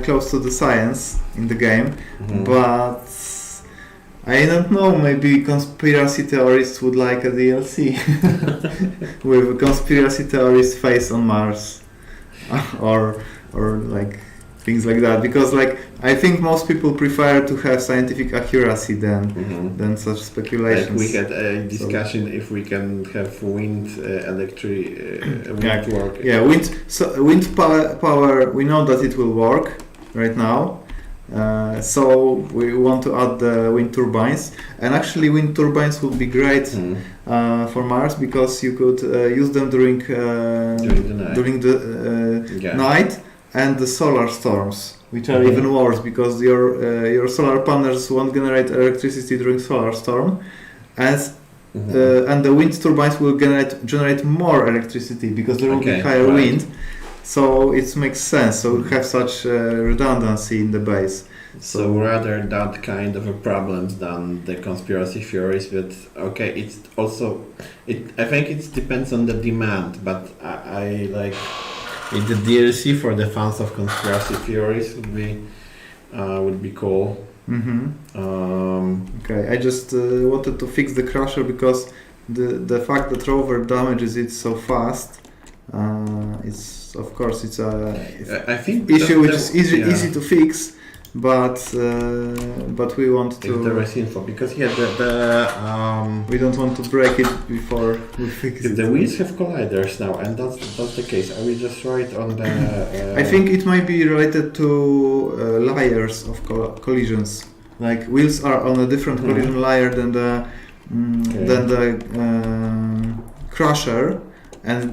close to the science in the game, but I don't know, maybe conspiracy theorists would like a DLC with a conspiracy theorist face on Mars or things like that. Because like I think most people prefer to have scientific accuracy than such speculations. Like we had a discussion if we can have wind work. Yeah, wind power. We know that it will work right now. So we want to add the wind turbines, and actually wind turbines would be great for Mars because you could use them during the night and the solar storms, which are even worse because your solar panels won't generate electricity during solar storm, and the wind turbines will generate more electricity because there will be higher wind. So it makes sense. So we have such redundancy in the base. So rather that kind of a problem than the conspiracy theories. But it's also I think it depends on the demand. But I like the DLC for the fans of conspiracy theories would be cool. I just wanted to fix the crusher because the fact that rover damages it so fast. It's of course it's a issue which is easy to fix, but we want to. If there is info, because we don't want to break it before we fix it. The wheels have colliders now, and that's the case. Are we just right on the? I think it might be related to layers of collisions. Like wheels are on a different collision layer than the crusher. And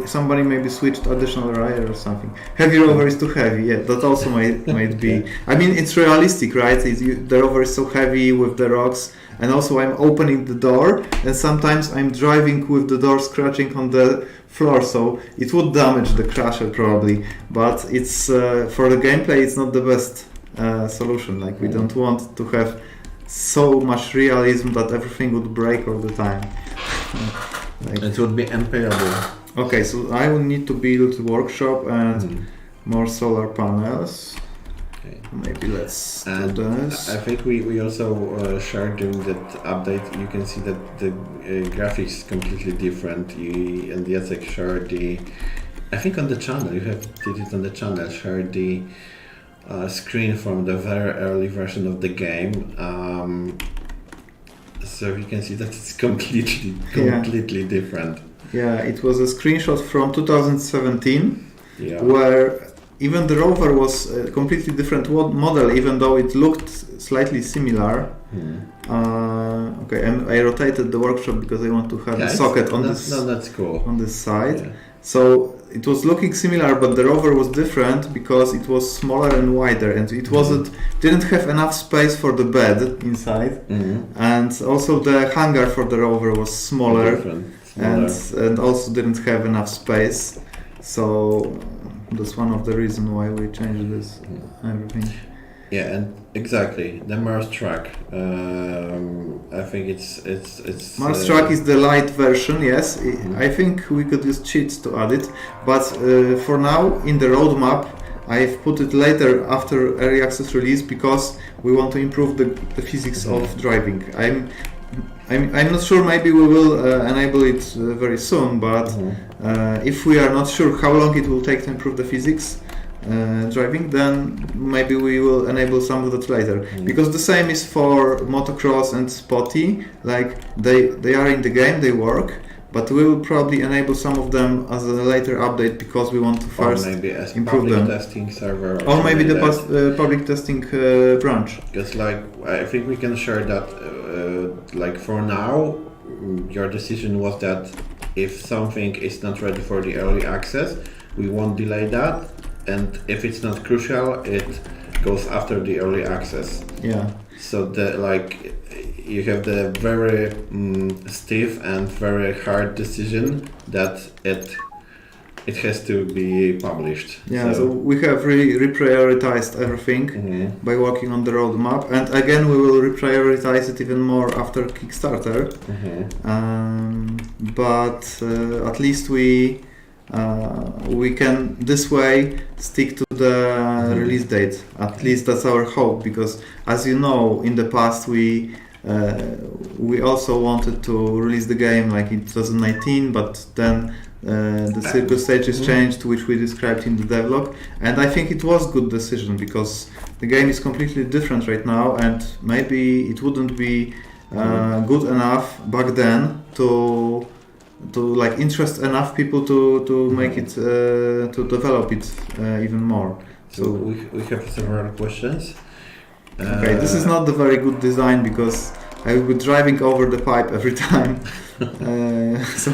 somebody maybe switched additional layer or something. Heavy rover is too heavy. Yeah, that also might be. I mean, it's realistic, right? The rover is so heavy with the rocks, and also I'm opening the door, and sometimes I'm driving with the door scratching on the floor, so it would damage the crusher probably. But it's for the gameplay, it's not the best solution. Like we don't want to have so much realism that everything would break all the time. It would be unpayable. Okay, so I will need to build a workshop and more solar panels. Okay. Maybe let's do this. I think we also shared during that update. You can see that the graphics is completely different. And Jacek shared I think on the channel, you did it on the channel, shared the screen from the very early version of the game. So you can see that it's completely different. Yeah, it was a screenshot from 2017, where even the rover was a completely different model, even though it looked slightly similar. I rotated the workshop because I want to have a socket on this. No, that's cool. On this side. Yeah. So it was looking similar, but the rover was different because it was smaller and wider, and it didn't have enough space for the bed inside, and also the hangar for the rover was smaller. And also didn't have enough space. So that's one of the reasons why we changed this everything. Yeah, and exactly the Mars truck. I think it's Mars truck is the light version. Yes, I think we could use cheats to add it, but for now in the roadmap I've put it later after early access release because we want to improve the physics of driving. I'm not sure. Maybe we will enable it very soon, but if we are not sure how long it will take to improve the physics. Driving, then maybe we will enable some of that later. Because the same is for motocross and spotty. Like they are in the game, they work, but we will probably enable some of them as a later update because we want to first improve them. Testing server, or maybe the public testing branch. Because I think we can share that. For now, your decision was that if something is not ready for the early access, we won't delay that. And if it's not crucial, it goes after the early access. Yeah. So you have the very stiff and very hard decision that it has to be published. Yeah. So we have reprioritized everything by working on the roadmap, and again we will reprioritize it even more after Kickstarter. But at least we can this way stick to the release date. At least that's our hope, because as you know, in the past we we also wanted to release the game like in 2019, but then the circus stages changed, which we described in the devlog, and I think it was good decision because the game is completely different right now, and maybe it wouldn't be good enough back then to like interest enough people to make it to develop it even more. So we have several questions. Okay, this is not the very good design because I will be driving over the pipe every time. So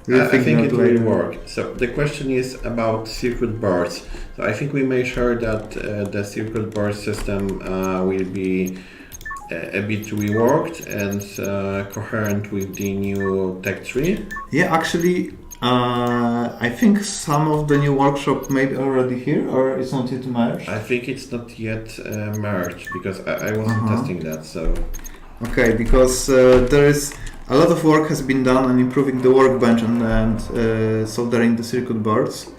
I think it will work. So the question is about circuit boards. So I think we made sure that the circuit board system will be a bit reworked and coherent with the new tech tree. Yeah, actually, I think some of the new workshop may be already here, or it's not yet merged. I think it's not yet merged because I wasn't testing that. So okay, because there is a lot of work has been done on improving the workbench and soldering the circuit boards.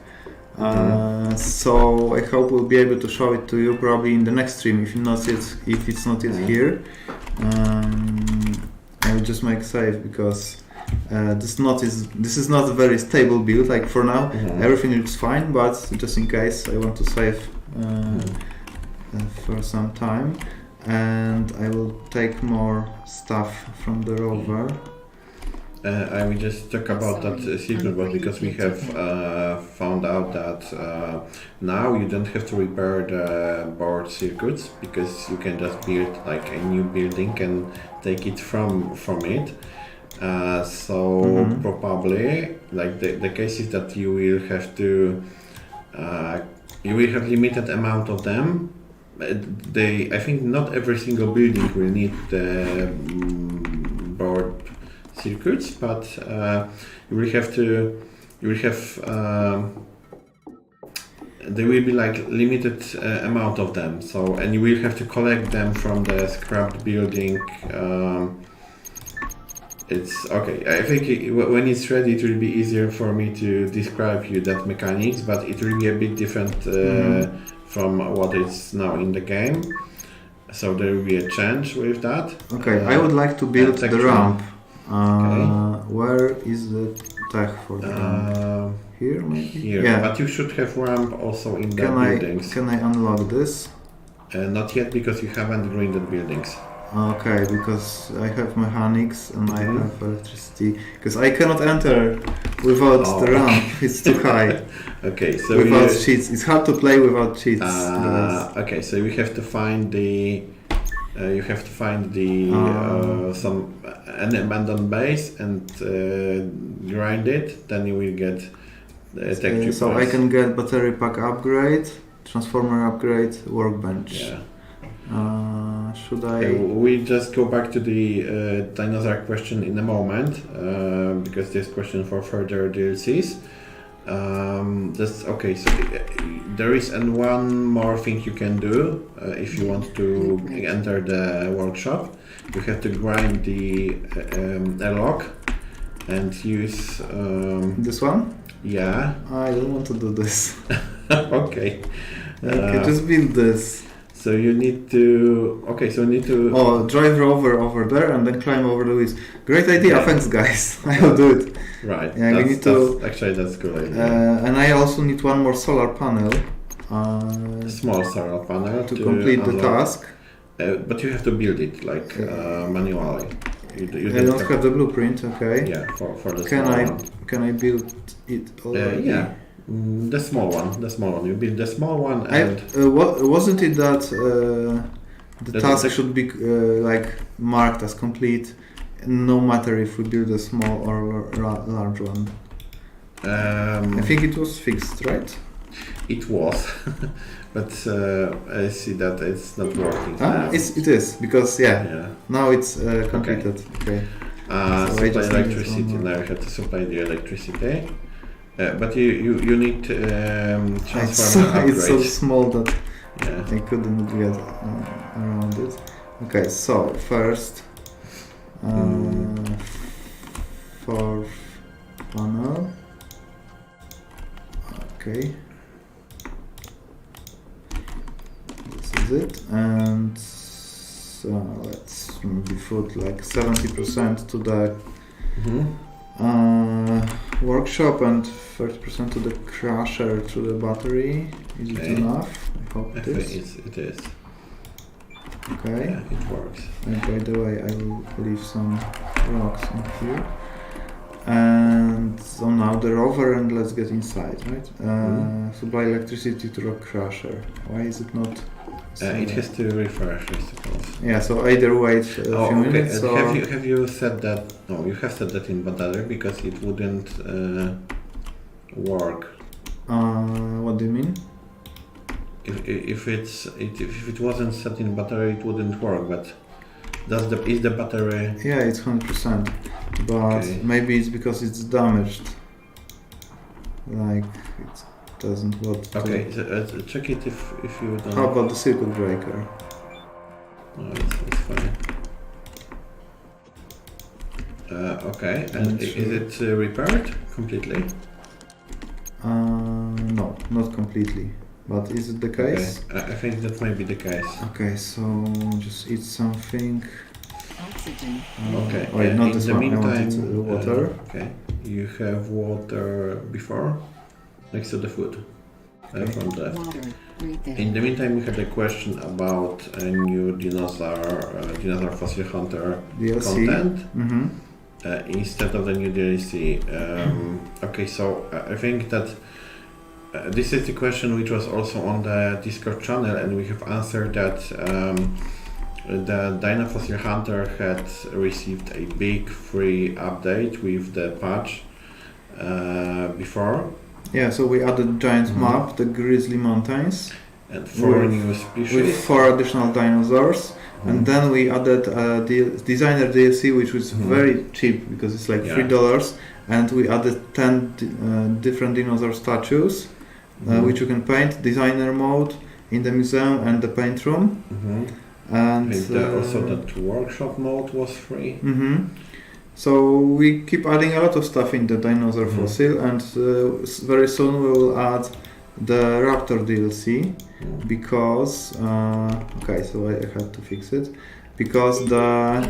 So I hope we'll be able to show it to you probably in the next stream if it's not yet here. I will just make save because this is not a very stable build. Like for now, everything looks fine, but just in case, I want to save for some time, and I will take more stuff from the rover. I will just talk about that circuit board because we have found out that now you don't have to repair the board circuits because you can just build like a new building and take it from it. Probably like the case is that you will have to you will have limited amount of them. I think not every single building will need the board circuits, but there will be like limited amount of them. So and you will have to collect them from the scrapped building. It's okay. I think when it's ready, it will be easier for me to describe you that mechanics, but it will be a bit different from what is now in the game. So there will be a change with that. Okay, I would like to build the ramp. Okay. Where is the tag for the ramp? Here, maybe? Here, yeah. But you should have ramp also in the buildings. Can I unlock this? Not yet because you haven't greened buildings. Okay, because I have mechanics and I have electricity. Because I cannot enter without the ramp. It's too high. Okay, so without cheats, it's hard to play without cheats. Okay, so we have to find the. Some an abandoned base and grind it. Then you will get the tech. So I can get battery pack upgrade, transformer upgrade, workbench. Yeah. Should I? We just go back to the dinosaur question in a moment because there's question for further DLCs. Okay, so there is one more thing you can do if you want to enter the workshop. You have to grind the airlock and use this one? Yeah. I don't want to do this. Okay. Okay, just build this. So you need to. Okay, so you need to. Oh, drive rover over there and then climb over the wheels. Great idea, thanks guys. I will do it. Right. Yeah, we need to. Actually, that's good idea. And I also need one more solar panel. Small solar panel to complete the task. But you have to build it like manually. I don't have the blueprint. Okay. Yeah, for the small one. Can I build it already? Yeah. The small one. You build the small one and... wasn't it that the task should be like marked as complete, no matter if we build a small or large one? I think it was fixed, right? It was, but I see that it's not working. It is, because now it's completed. Okay. Supply electricity. Now you have to supply the electricity. But you need transformer upgrades. It's so small that I couldn't get around it. Okay, so first fourth panel. Okay, this is it, and so let's default like 70% to the workshop and 30% to the crusher through the battery. Is it enough? I hope it is. It is. Okay. Yeah, it works. And by the way, I will leave some rocks in here. And so now the rover, and let's get inside, right? Supply electricity to rock crusher. Why is it not? It has to refresh, I suppose. Yeah, so either wait a few minutes or... Have you said that? No, you have said that in battery because it wouldn't work. What do you mean? If it wasn't set in battery, it wouldn't work. But is the battery? Yeah, it's 100%, but maybe it's because it's damaged. Like it doesn't work. Okay, so, check it if you don't. How about the circuit breaker? No, it's fine. Okay, and is it repaired completely? No, not completely. But is it the case? Okay. I think that might be the case. Okay, so just eat something. Oxygen. Okay. Wait, not this in the one. meantime, I wanted water. Okay. You have water before, next to the food. From the. Water. In the meantime, we had a question about a new dinosaur fossil hunter DLC. content Mm-hmm. instead of the new DLC. Okay, so I think that. This is the question which was also on the Discord channel, and we have answered that the Dino Fossil Hunter had received a big free update with the patch before. Yeah, so we added giant map, the Grizzly Mountains, and 4 new species. with 4 additional dinosaurs. And then we added designer DLC, which was very cheap because it's like $3, and we added 10 different dinosaur statues, which you can paint. Designer mode in the museum and the paint room, and also that workshop mode was free. So we keep adding a lot of stuff in the dinosaur fossil, and very soon we will add the Raptor DLC. Because okay, so I had to fix it because the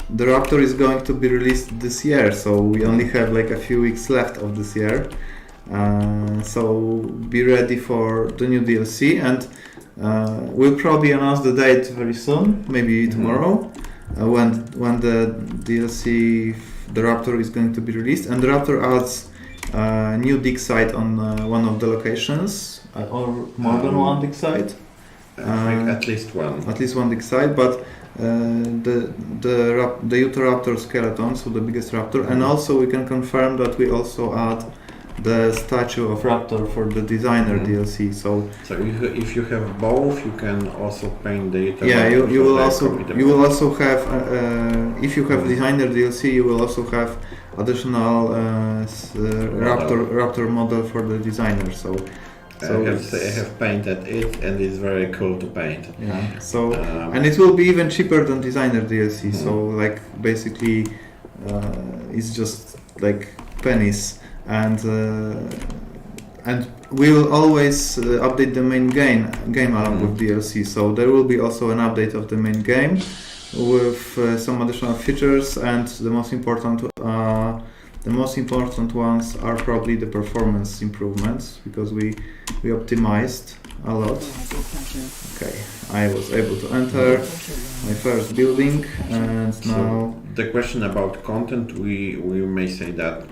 Raptor is going to be released this year, so we only have like a few weeks left of this year. So be ready for the new DLC, and we'll probably announce the date very soon, maybe tomorrow, when the DLC, the Raptor, is going to be released. And the Raptor adds new dig site on one of the locations. Or more than one dig site? I think at least one. At least one dig site, but the Utahraptor skeleton, so the biggest raptor, and also we can confirm that we also add the statue of Raptor for the designer DLC. So if you have both, you can also paint the Utahraptor. Yeah, you will also have if you have designer DLC, you will also have additional Raptor model for the designer. So I have painted it, and it's very cool to paint. Yeah. So and it will be even cheaper than designer DLC. So like basically, it's just like pennies, and we'll always update the main game along with DLC. So there will be also an update of the main game with some additional features, and the most important ones are probably the performance improvements, because we optimized a lot. Okay, I was able to enter my first building, and now the question about content, we may say that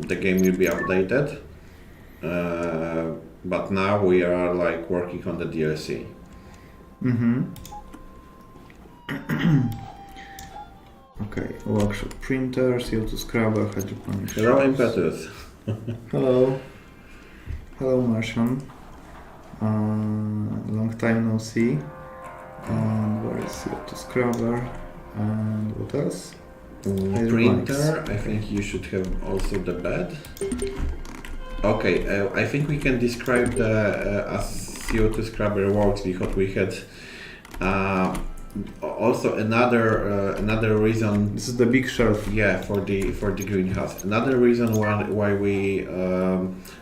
the game will be updated, but now we are like working on the DLC. Okay, workshop printer, CO2 scrubber, hydroponic. Hello, Impetus. Hello. Hello, Martian. Long time no see. And where is CO2 scrubber? And what else? Printer, I think you should have also the bed. Okay, I think we can describe the as CO2 scrubber works, because we had also another reason. This is the big shelf. Yeah, for the greenhouse. Another reason why we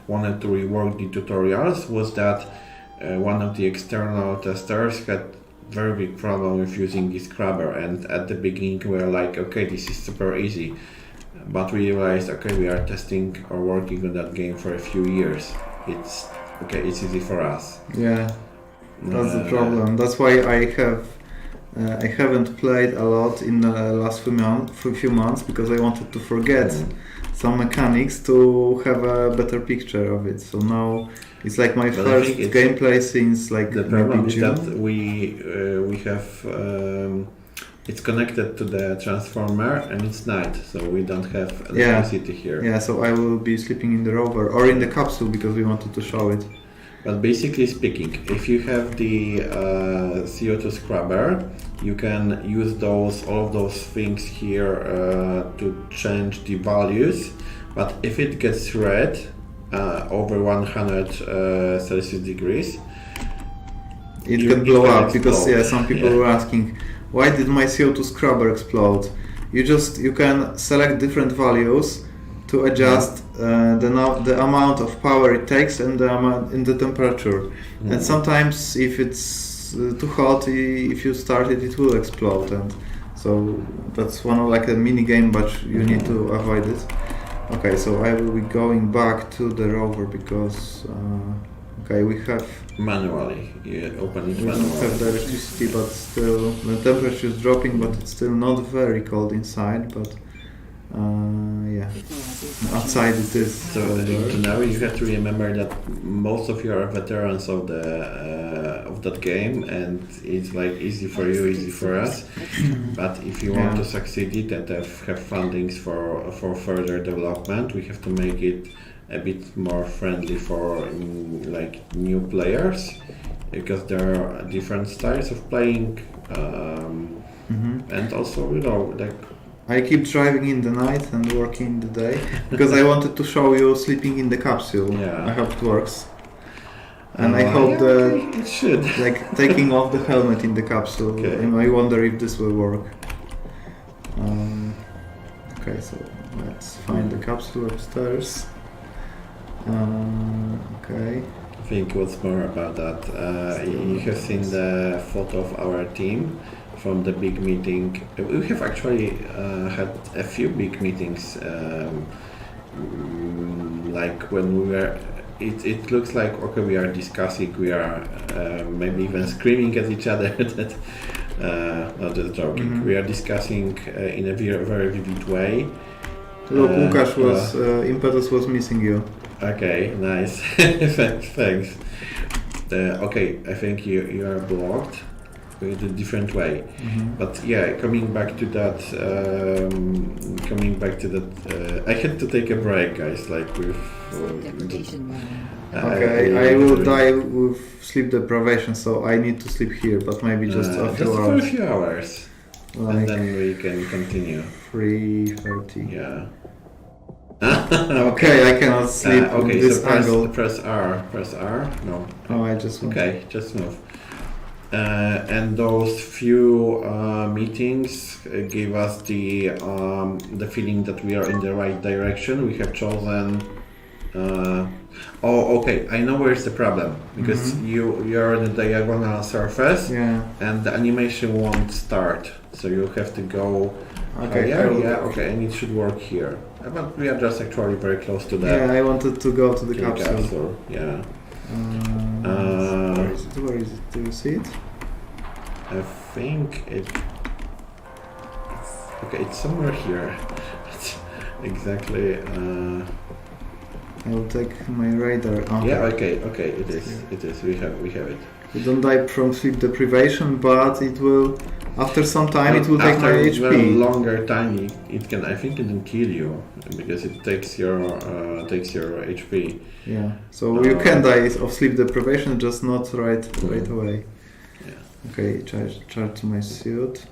wanted to rework the tutorials was that one of the external testers had very big problem with using the scrubber, and at the beginning we were like, okay, this is super easy, but we realized, okay, we are testing or working on that game for a few years. It's easy for us. Yeah, that's the problem. That's why I haven't played a lot in the last few months because I wanted to forget some mechanics to have a better picture of it. So now it's like my first gameplay since like the problem is that we have it's connected to the transformer and it's night, so we don't have electricity here. Yeah, so I will be sleeping in the rover or in the capsule because we wanted to show it. But basically speaking, if you have the CO2 scrubber, you can use all of those things here to change the values. But if it gets red over 100 Celsius degrees, it can blow up because some people were asking, why did my CO2 scrubber explode? You can select different values to adjust the amount of power it takes and the amount in the temperature. And sometimes if it's too hot, if you start it, it will explode. And so that's one of like a mini game, but you need to avoid it. Okay, so I will be going back to the rover because we have manually. You open it we manually. don't have the electricity, but still the temperature is dropping, but it's still not very cold inside. But outside it is. So now you have to remember that most of you are veterans of that game, and it's like easy for you, easy for us. But if you want to succeed it and have fundings for further development, we have to make it a bit more friendly for like new players, because there are different styles of playing, and also like. I keep driving in the night and working in the day because I wanted to show you sleeping in the capsule. I hope it works. And I hope it should. Like taking off the helmet in the capsule. I wonder if this will work. Okay, so let's find the capsule upstairs. Okay. I think what's more about that, you have seen the photo of our team from the big meeting. We have actually had a few big meetings, like when we were, it looks like, okay, we are discussing, we are maybe even screaming at each other, not just joking, we are discussing in a very, very vivid way. Look, Łukasz Impetus was missing you. Okay, nice. Thanks. Okay, I think you are blocked with a different way. But coming back to that, I had to take a break, guys, like with I will die with sleep deprivation, so I need to sleep here, but maybe just a few hours. For a few hours, like, and then we can continue. 3:30. Yeah. Okay, I cannot sleep in this angle. Press R. No. Oh, I just went. Okay, just move. And those few meetings gave us the feeling that we are in the right direction. We have chosen. Okay, I know where's the problem, because you are on the diagonal surface, and the animation won't start. So you have to go. Okay, okay, and it should work here. But we are just actually very close to that. Yeah, I wanted to go to the capsule. Yeah. Where is it? Do you see it? I think it's okay. It's somewhere here. It's exactly. I will take my radar. Okay. It is. We have it. You don't die from sleep deprivation, but it will. After some time, it will take my HP. After a longer time, it can. I think it can kill you because it takes your HP. Yeah. So you can die of sleep deprivation, just not right away. Yeah. Okay. Charge my suit.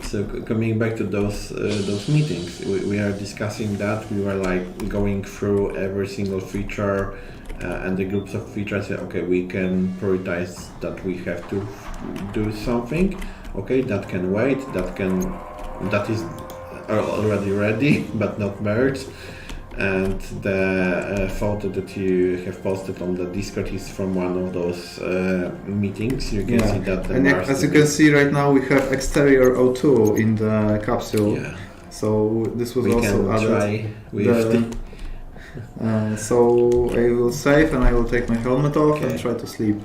So coming back to those meetings, we are discussing that. We were like going through every single feature and the groups of features. Okay, we can prioritize that we have to do something. Okay, that can wait. That is already ready, but not merged. and the photo that you have posted on the Discord is from one of those meetings. You can see that. And as you can see right now, we have exterior O2 in the capsule. Yeah. So this was we also can added. try with so I will save and I will take my helmet off and try to sleep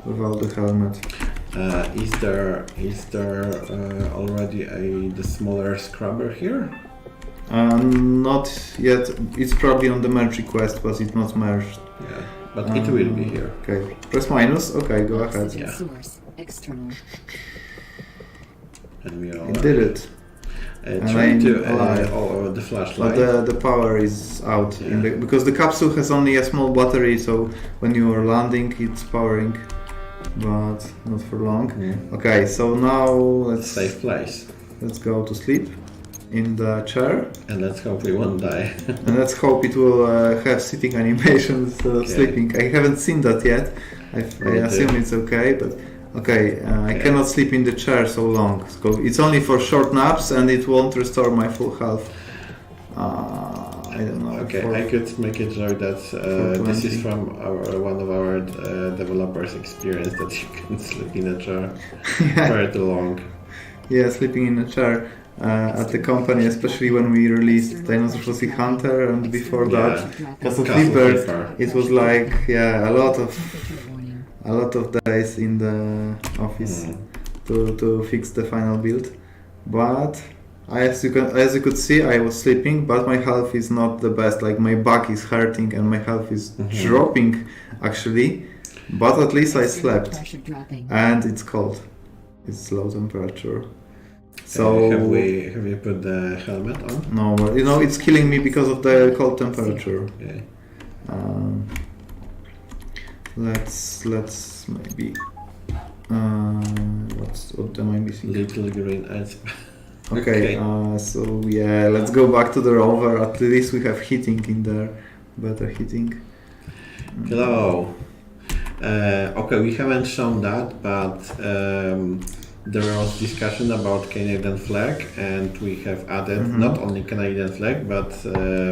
without the helmet. Is there already the smaller scrubber here? Not yet. It's probably on the merge request, but it's not merged. Yeah, but it will be here. Okay, press minus. Okay, go ahead. Yeah. Source external. And we are. It did it. Try to the flashlight. But the power is out because the capsule has only a small battery, so when you are landing, it's powering, but not for long. Okay, so now let's safe place. Let's go to sleep in the chair. And let's hope we won't die. And let's hope it will have sitting animations instead of sleeping. I haven't seen that yet. I assume it's okay, but okay, I cannot sleep in the chair so long. So it's only for short naps and it won't restore my full health. I don't know. Okay, I could make a joke that this is from one of our developers' experience that you can sleep in a chair for too long. Yeah, sleeping in a chair. At the company, especially when we released Dinosaur Sea Hunter and before that, Castle Flipper, it was like a lot of days in the office to fix the final build. But as you could see, I was sleeping, but my health is not the best. Like my back is hurting and my health is dropping actually. But at least I slept, and it's cold. It's low temperature. So have we put the helmet on? No, it's killing me because of the cold temperature. Okay. Let's maybe what am I missing? Little green eyes. Okay. So let's go back to the rover. At least we have heating in there, better heating. Hello. Okay, we haven't shown that, but there was discussion about Canadian flag, and we have added not only Canadian flag, but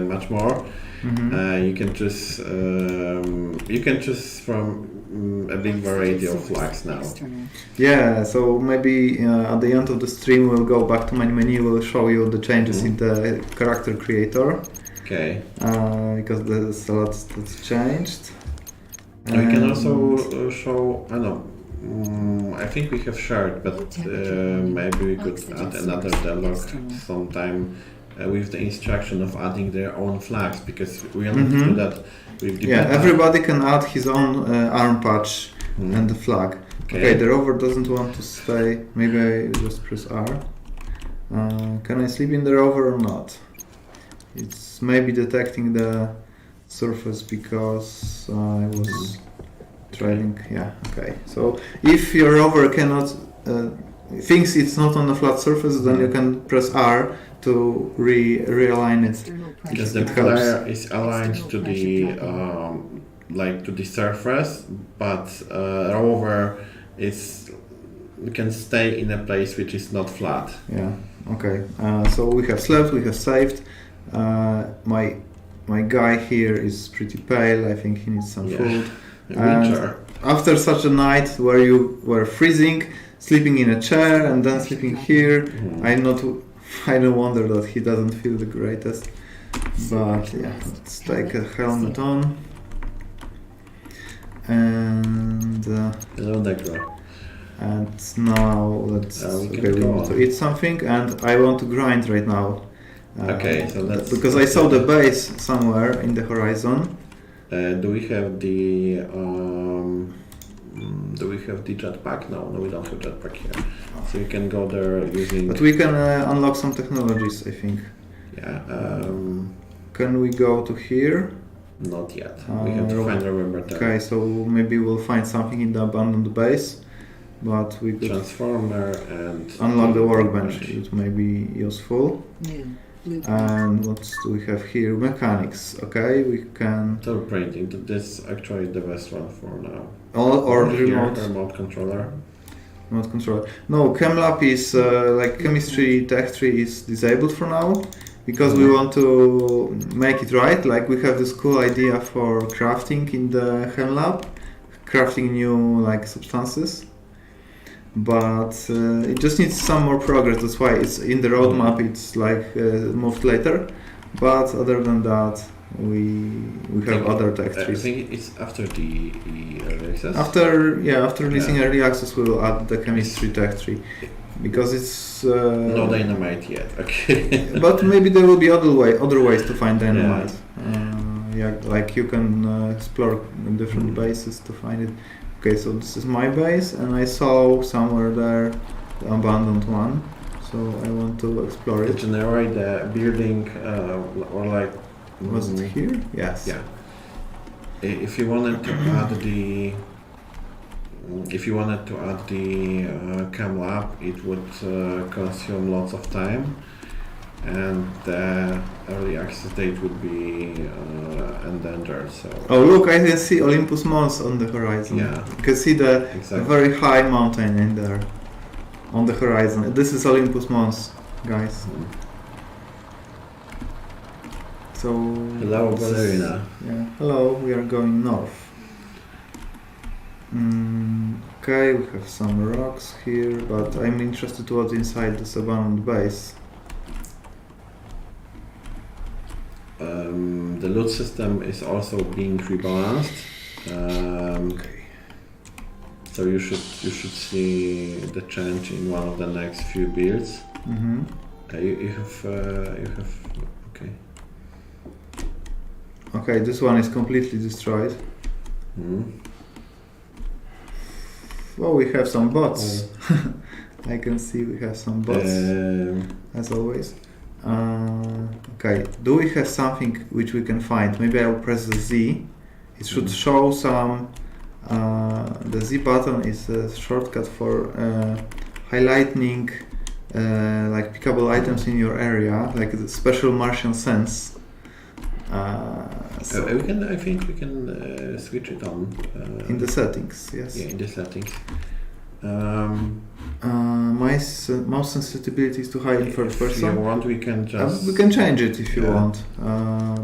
much more. You can choose from a big variety of flags now. Yeah, so maybe at the end of the stream we'll go back to my menu. We'll show you the changes in the character creator. Okay. Because there's a lot that's changed. We can also show. I know. I think we have shared, but maybe we could add another dialogue sometime with the instruction of adding their own flags, because we want to do that with the everybody can add his own arm patch and the flag. Okay, the rover doesn't want to stay. Maybe I just press R. Can I sleep in the rover or not? It's maybe detecting the surface because I was driving. Yeah, okay. So if your rover cannot thinks it's not on a flat surface, then you can press R to realign it. Because the player is aligned to the to the surface, but rover can stay in a place which is not flat. Yeah. Okay. So we have slept. We have saved. My guy here is pretty pale. I think he needs some food. And after such a night where you were freezing, sleeping in a chair and then sleeping here, I don't wonder that he doesn't feel the greatest. But yeah, let's take a helmet on. And hello, Necro. And now let's we need to eat something, and I want to grind right now. Okay, so let's because I saw the base somewhere in the horizon. Do we have the jetpack? No, we don't have jetpack here. So you can go there using. But we can unlock some technologies, I think. Yeah. Can we go to here? Not yet. We have to find a rover there. Okay, so maybe we'll find something in the abandoned base, but we could transformer and unlock the workbench. It may be useful. And what do we have here? Mechanics. Okay, we can. Tool printing. This is actually the best one for now. Or remote controller. Remote controller. No, ChemLab is like chemistry tech tree is disabled for now. because we want to make it right. Like we have this cool idea for crafting in the Chem Lab, crafting new like substances, but it just needs some more progress. That's why it's in the roadmap. It's like moved later, but other than that, we have other tech I trees. think it's after the early access. After releasing early access, we will add the chemistry tech tree. Because it's no dynamite yet. Okay. but maybe there will be other ways to find dynamite. Like you can explore different bases to find it. Okay, so this is my base, and I saw somewhere there the abandoned one. So I want to explore it. Generate the building or like. Was it here? Yes. Yeah. If you wanted to add the Chem Lab, it would consume lots of time, and the early access date would be endangered. So. Oh look! I can see Olympus Mons on the horizon. Yeah. You can see the Exactly. very high mountain in there, on the horizon. This is Olympus Mons, guys. So. Hello, Ballerina. Yeah. Hello. We are going north. Okay, we have some rocks here, but I'm interested what's inside this abandoned base. The loot system is also being rebalanced. Okay. So you should see the change in one of the next few builds. Mm-hmm. You have okay. Okay, this one is completely destroyed. Well, we have some bots. I can see we have some bots, as always. Okay, do we have something which we can find? Maybe I'll press the Z. It should show some... the Z button is a shortcut for highlighting like pickable items in your area, like the special Martian sense. So I think we can switch it on. in the settings, yes. Yeah, in the settings. Mouse sensitivity is too high in first person. If you want, we can just... We can change it if you Yeah. want,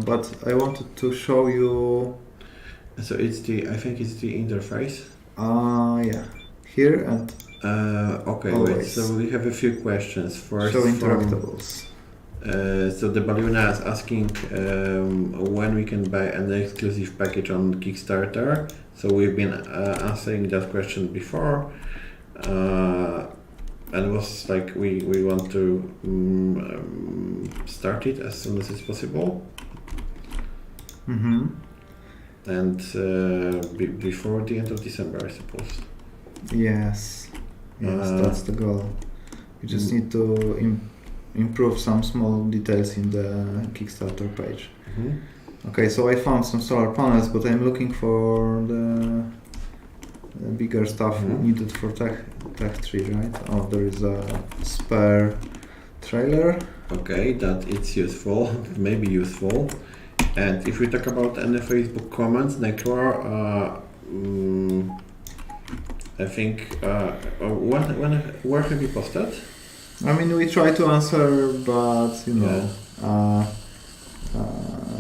but I wanted to show you. So I think it's the interface. Yeah, here and Okay, Always. wait. So we have a few questions. First, show from, interactables. so the Ballerina is asking when we can buy an exclusive package on Kickstarter. So we've been answering that question before, and it was like we want to start it as soon as it's possible, Mm-hmm. and before the end of December, I suppose. Yes, that's the goal. You just need to improve some small details in the Kickstarter page. Mm-hmm. Okay, so I found some solar panels, but I'm looking for the bigger stuff needed for tech tree, right? Oh, there is a spare trailer. Okay, that it's useful, maybe useful. And if we talk about any Facebook comments, Necro, I think where have you posted? I mean, we try to answer, but you know,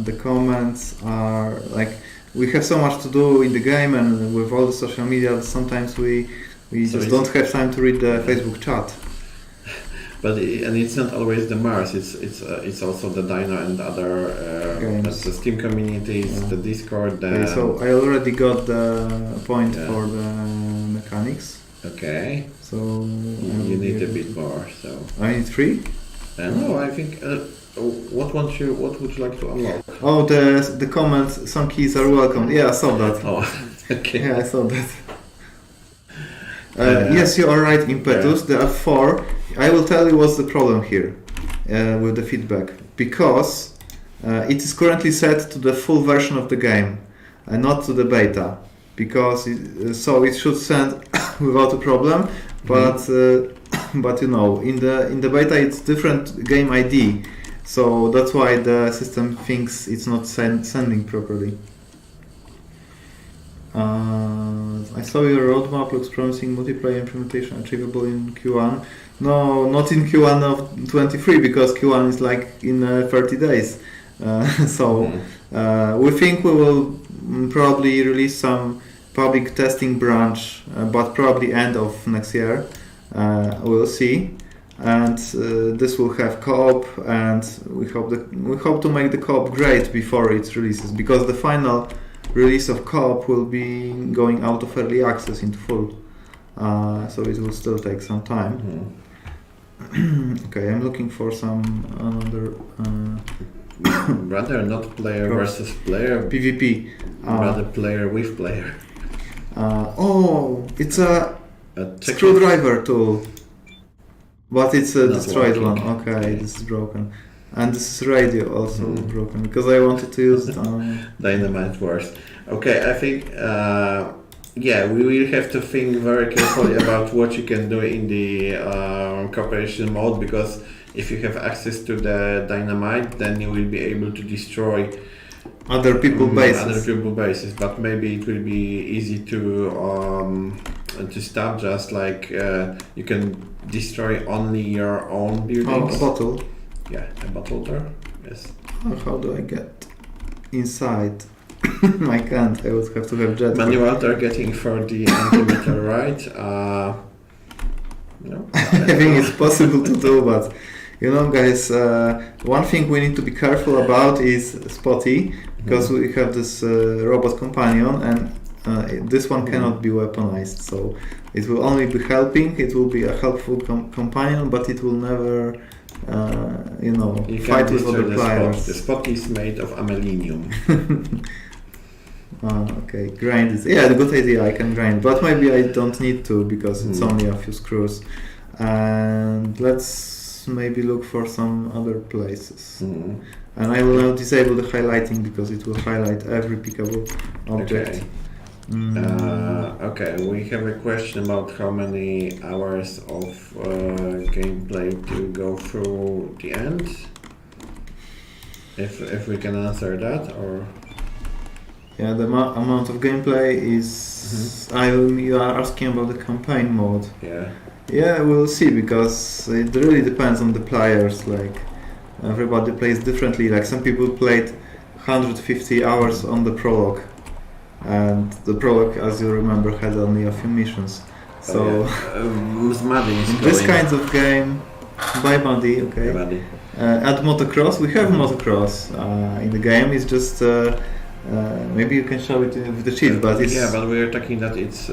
the comments are like we have so much to do in the game and with all the social media. Sometimes we just don't have time to read the Facebook chat. But it's not always the Mars. It's also the Dino and other the Steam communities, the Discord. Okay, so I already got the point for the mechanics. Okay. So you need a bit more. So I need 3. no, I think. What would you like to unlock? Oh, the comments. Some keys are welcome. Yeah, I saw that. Oh, okay. Yeah, I saw that. Yes, you are right, Impetus. The F4. I will tell you what's the problem here with the feedback, because it is currently set to the full version of the game and not to the beta, because so it should send without a problem, but but you know, in the beta it's different game ID, so that's why the system thinks it's not sending properly. I saw your roadmap looks promising. Multiplayer implementation achievable in Q1. No, not in Q1 of 23 because Q1 is like in 30 days. We think we will probably release some public testing branch, but probably end of next year. We'll see. And this will have co-op, and we hope to make the co-op great before it releases, because the final release of co-op will be going out of early access into full, so it will still take some time. Okay, I'm looking for some another rather not player versus player, PvP, rather player with player. It's a screwdriver tool. But it's a destroyed one. Okay, this is broken. And this is radio also broken, because I wanted to use Dynamite Wars. Okay, I think we will have to think very carefully about what you can do in the cooperation mode, because if you have access to the Dynamite, then you will be able to destroy other people's bases. But maybe it will be easy to stop, just like you can destroy only your own buildings. A bottle. Yeah, a bottle there. Yes. How do I get inside? I can't. I would have to have jetpack. Manual targeting for the antimeter, right? No. I think it's possible to do, but guys, one thing we need to be careful about is Spotty, because we have this robot companion, and this one cannot be weaponized, so it will only be helping. It will be a helpful companion, but it will never, fight with other players. The Spot is made of amalinium. Okay, grind is a good idea. I can grind, but maybe I don't need to, because it's only a few screws. And let's maybe look for some other places. And I will now disable the highlighting, because it will highlight every pickable object. Okay, we have a question about how many hours of gameplay to go through the end. If we can answer that, or the amount of gameplay is. You are asking about the campaign mode. Yeah, we'll see, because it really depends on the players. Like, everybody plays differently. Like, some people played 150 hours on the prologue. And the prologue, as you remember, had only a few missions. So, in this kind of game, by Buddy, okay. Add motocross. We have motocross in the game. It's just maybe you can show it with the cheat, but it's but we are talking that it's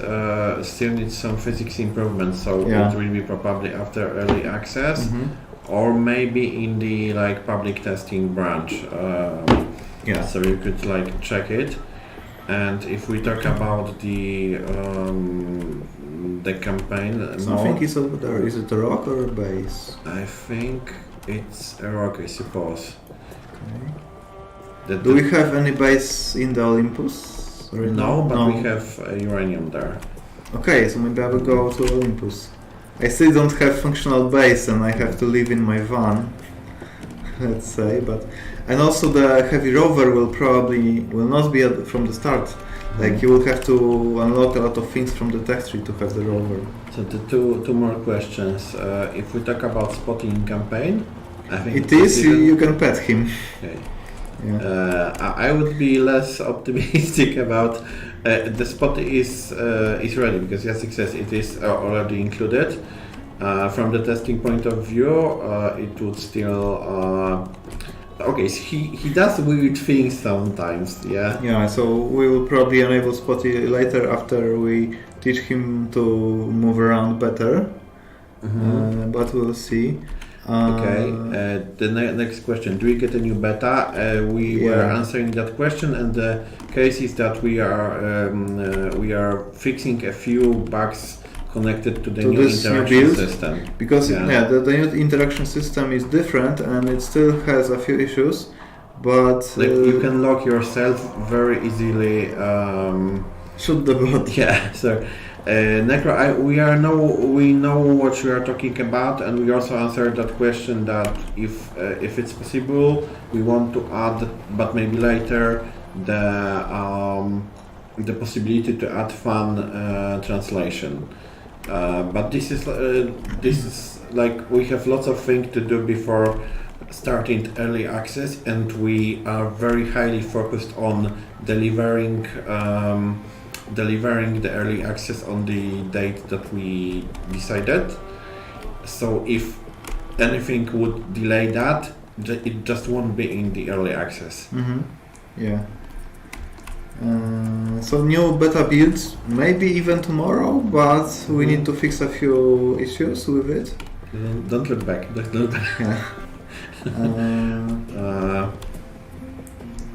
still needs some physics improvements. So it will be probably after early access, or maybe in the public testing branch. So you could check it. And if we talk about the campaign something is over there. Is it a rock or a base? I think it's a rock, I suppose. Okay. Do we have any base in the Olympus? No, but we have uranium there. Okay, so maybe I will go to Olympus. I still don't have functional base, and I have to live in my van, let's say, and also the heavy rover will not be from the start. Like, you will have to unlock a lot of things from the tech tree to have the rover. So the two more questions. If we talk about spotting campaign, I think it is. You can pet him. Okay. I would be less optimistic about the spot is ready, because Jacek says it is already included. From the testing point of view, it would still. Okay, so he does weird things sometimes, Yeah, so we will probably enable Spotty later after we teach him to move around better, but we'll see. The next question, do we get a new beta? We were answering that question, and the case is that we are fixing a few bugs connected to the new interaction system. Because the new interaction system is different, and it still has a few issues, but you can lock yourself very easily. Shoot the bot. Yeah. So Necro, we know what you are talking about, and we also answered that question that if it's possible, we want to add, but maybe later, the the possibility to add fun translation. But this is like we have lots of things to do before starting early access, and we are very highly focused on delivering the early access on the date that we decided. So if anything would delay that, it just won't be in the early access. Yeah. So new beta builds, maybe even tomorrow, but we need to fix a few issues with it. Don't look back. Don't look back. Yeah.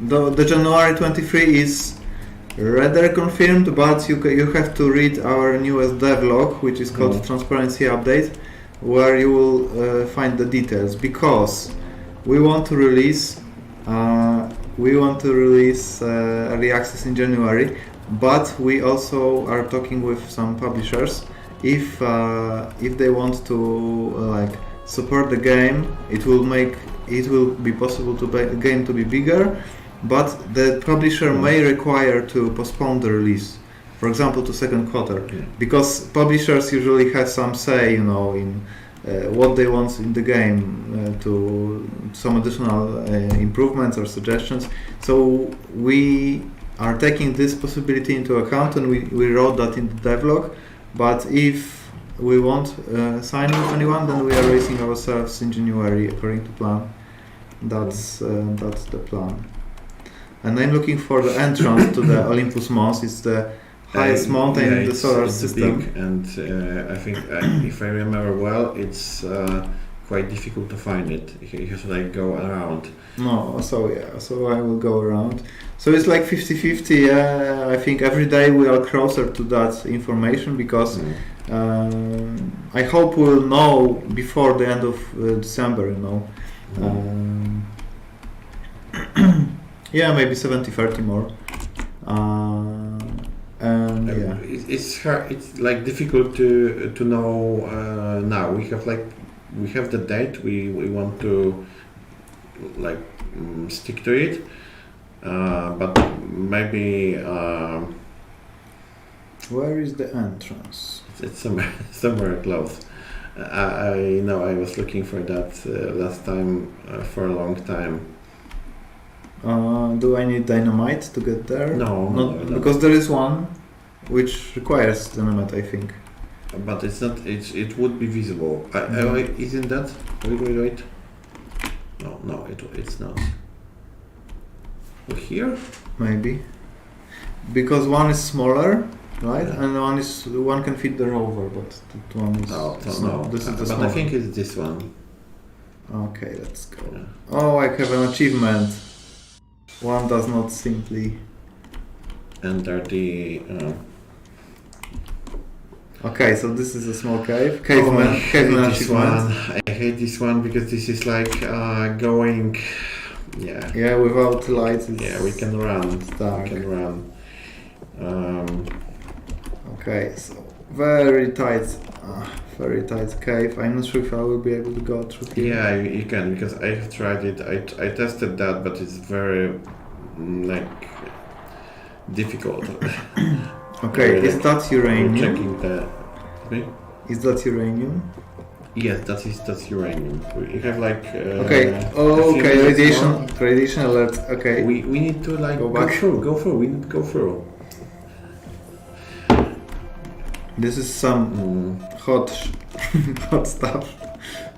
The January 23 is rather confirmed, but you have to read our newest devlog, which is called Transparency Update, where you will find the details, because we want to release early access in January, but we also are talking with some publishers. If they want to support the game, it will be possible to the game to be bigger, but the publisher may require to postpone the release, for example, to second quarter, because publishers usually have some say, in what they want in the game, to some additional improvements or suggestions. So we are taking this possibility into account, and we wrote that in the devlog. But if we won't sign with anyone, then we are racing ourselves in January according to plan. That's the plan. And I'm looking for the entrance to the Olympus Mons. It's the highest mountain in the solar system. Big, and I think, if I remember well, it's quite difficult to find it. You have to go around. No, so I will go around. So it's like 50-50. I think every day we are closer to that information, because I hope we'll know before the end of December, yeah, maybe 70-30 more. It's hard. It's difficult to know now. We have the date. We want to stick to it, but maybe. Where is the entrance? It's somewhere close. I know. I was looking for that last time for a long time. Do I need dynamite to get there? No, no. Because there is one which requires dynamite, I think. But it's not. It would be visible. Isn't that? Wait. No. It's not. Here? Maybe. Because one is smaller, right? Yeah. And one can fit the rover, but that one is. No. This is the But smaller. I think it's this one. Okay, let's go. Yeah. Oh, I have an achievement. One does not simply enter the. Okay, so this is a small cave. Caveman achievement. I hate this one because this is going. Yeah. Yeah, without lights. We can run. It's dark. We can run. Okay, so very tight cave. I'm not sure if I will be able to go through here. Yeah, you can, because I have tried it. I tested that, but it's very difficult. Okay, is that uranium? Checking the. Is that uranium? Yes, that's uranium. You have okay. Okay. Radiation alert. Okay. We need to go back. Go through. We need to go through. This is some hot stuff,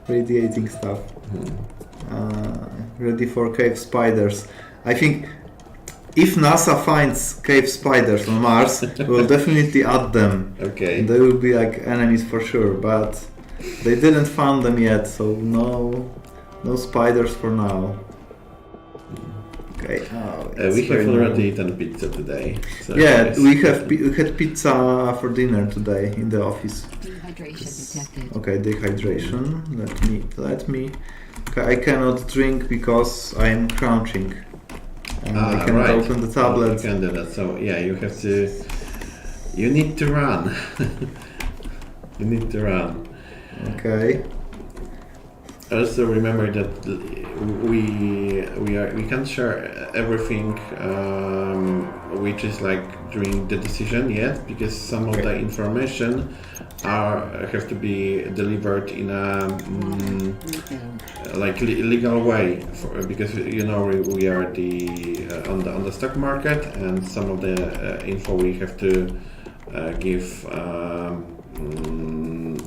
radiating stuff. Ready for cave spiders. I think if NASA finds cave spiders on Mars, we'll definitely add them. Okay. They will be enemies for sure, but they didn't find them yet, so no spiders for now. Okay. We have already eaten pizza today. So yeah, we had pizza for dinner today in the office. Dehydration detected. Okay, dehydration. Let me. Okay, I cannot drink because I am crouching. And I cannot open the tablet. You can do that. So yeah, you have to. You need to run. You need to run. Okay. Also remember that we can't share everything which is like during the decision yet, because some of the information have to be delivered in a like legal way, because you know we are on the stock market, and some of the info we have to give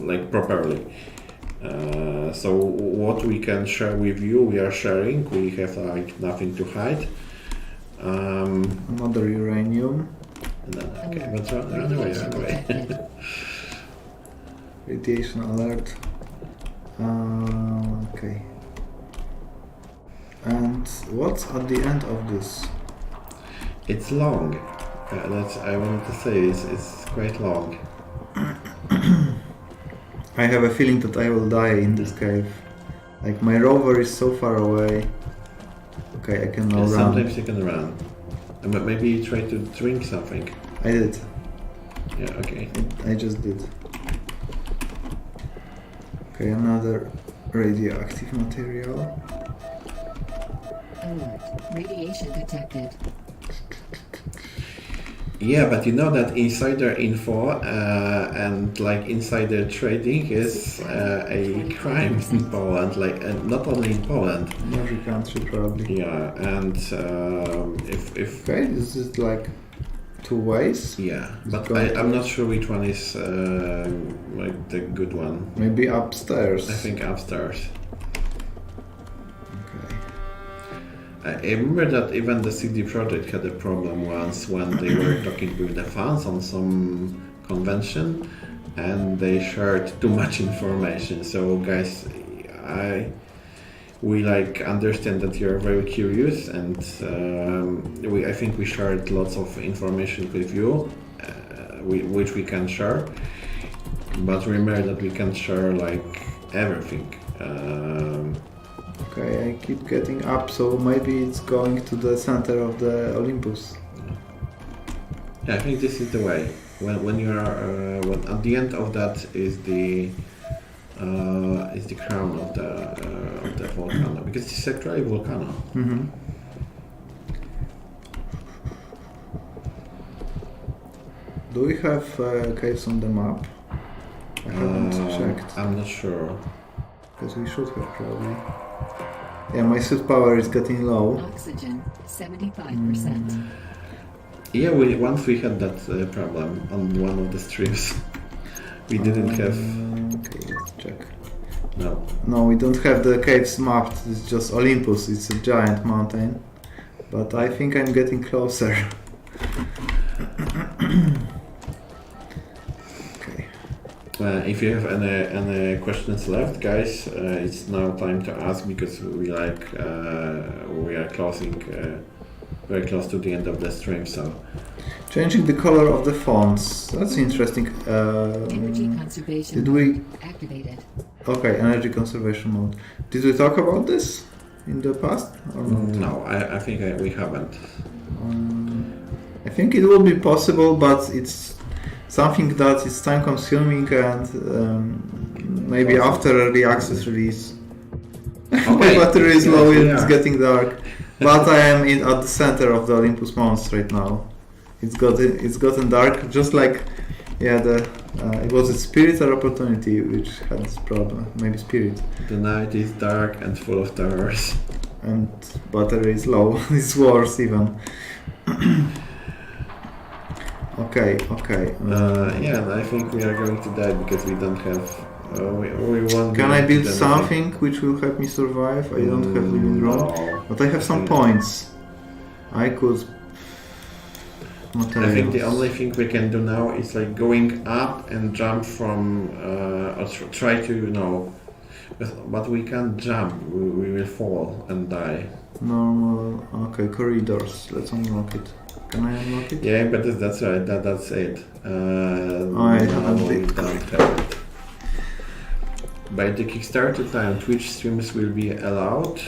like properly. So what we can share with you, we are sharing. We have like nothing to hide. Another uranium. Okay, but run away. Radiation alert. Okay. And what's at the end of this? It's long. That's I wanted to say. It's quite long. I have a feeling that I will die in this cave. Like my rover is so far away. Okay, I can now run. Sometimes you can run. But maybe try to drink something. I did. Yeah, okay. I just did. Okay, another radioactive material. Alert. Radiation detected. Yeah, but you know that insider info and like insider trading is a crime in Poland, like not only in Poland. In every country probably. Yeah, and if okay, this is like 2 ways. yeah, but I'm not sure which one is like the good one. Maybe upstairs. I think upstairs. Okay. I remember that even the CD Projekt had a problem once when they were talking with the fans on some convention, and they shared too much information. So guys, we like understand that you're very curious, and I think we shared lots of information with you, which we can share. But remember that we can share like everything. Okay, I keep getting up, so maybe it's going to the center of the Olympus. Yeah, I think this is the way. When you are when at the end of that is the crown of the volcano, because it's actually a volcano. Mm-hmm. Do we have caves on the map? I haven't checked. I'm not sure. Because we should have probably. Yeah, my suit power is getting low. Oxygen 75%. Yeah, once we had that problem on one of the streams. We didn't have. Okay, let's check. No. No, we don't have the caves mapped. It's just Olympus. It's a giant mountain. But I think I'm getting closer. Okay. If you have any questions left, guys, it's now time to ask, because we are closing very close to the end of the stream. So Changing the color of the fonts. That's interesting. Energy conservation Did we? activated. Okay, energy conservation mode. Did we talk about this in the past or not? no, I think we haven't. I think it will be possible, but it's something that is time consuming, and maybe after the access release. My battery is low and it's getting dark. But I am at the center of the Olympus Mons right now. It's gotten dark, just like it was a Spirit or Opportunity which had this problem. Maybe Spirit. The night is dark and full of terrors. And battery is low. It's worse even. Okay. Yeah, I think we are going to die because we don't have. We won't. Can I build something which will help me survive? I don't have living room, no. but I have some points. I could. Materials. I think the only thing we can do now is like going up and jump from, or try to, but we can't jump. We will fall and die. Normal. Okay, corridors. Let's unlock it. Can I unlock it? Yeah, but that's right. That's it. I haven't we don't have it. By the Kickstarter time, Twitch streams will be allowed.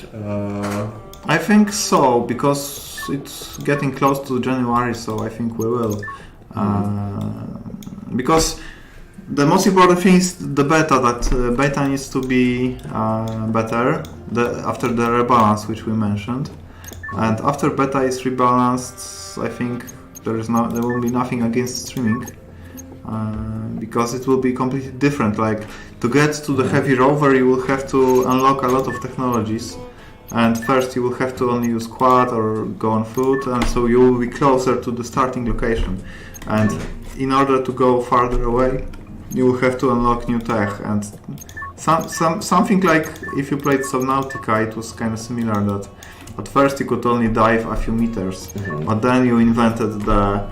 I think so, because it's getting close to January, so I think we will. Because the most important thing is the beta. That beta needs to be better after the rebalance, which we mentioned. And after beta is rebalanced, I think there will be nothing against streaming, because it will be completely different. Like, to get to the heavy rover, you will have to unlock a lot of technologies. And first you will have to only use quad or go on foot, and so you will be closer to the starting location. And in order to go farther away, you will have to unlock new tech. And something like if you played Subnautica, it was kind of similar. That at first you could only dive a few meters, but then you invented the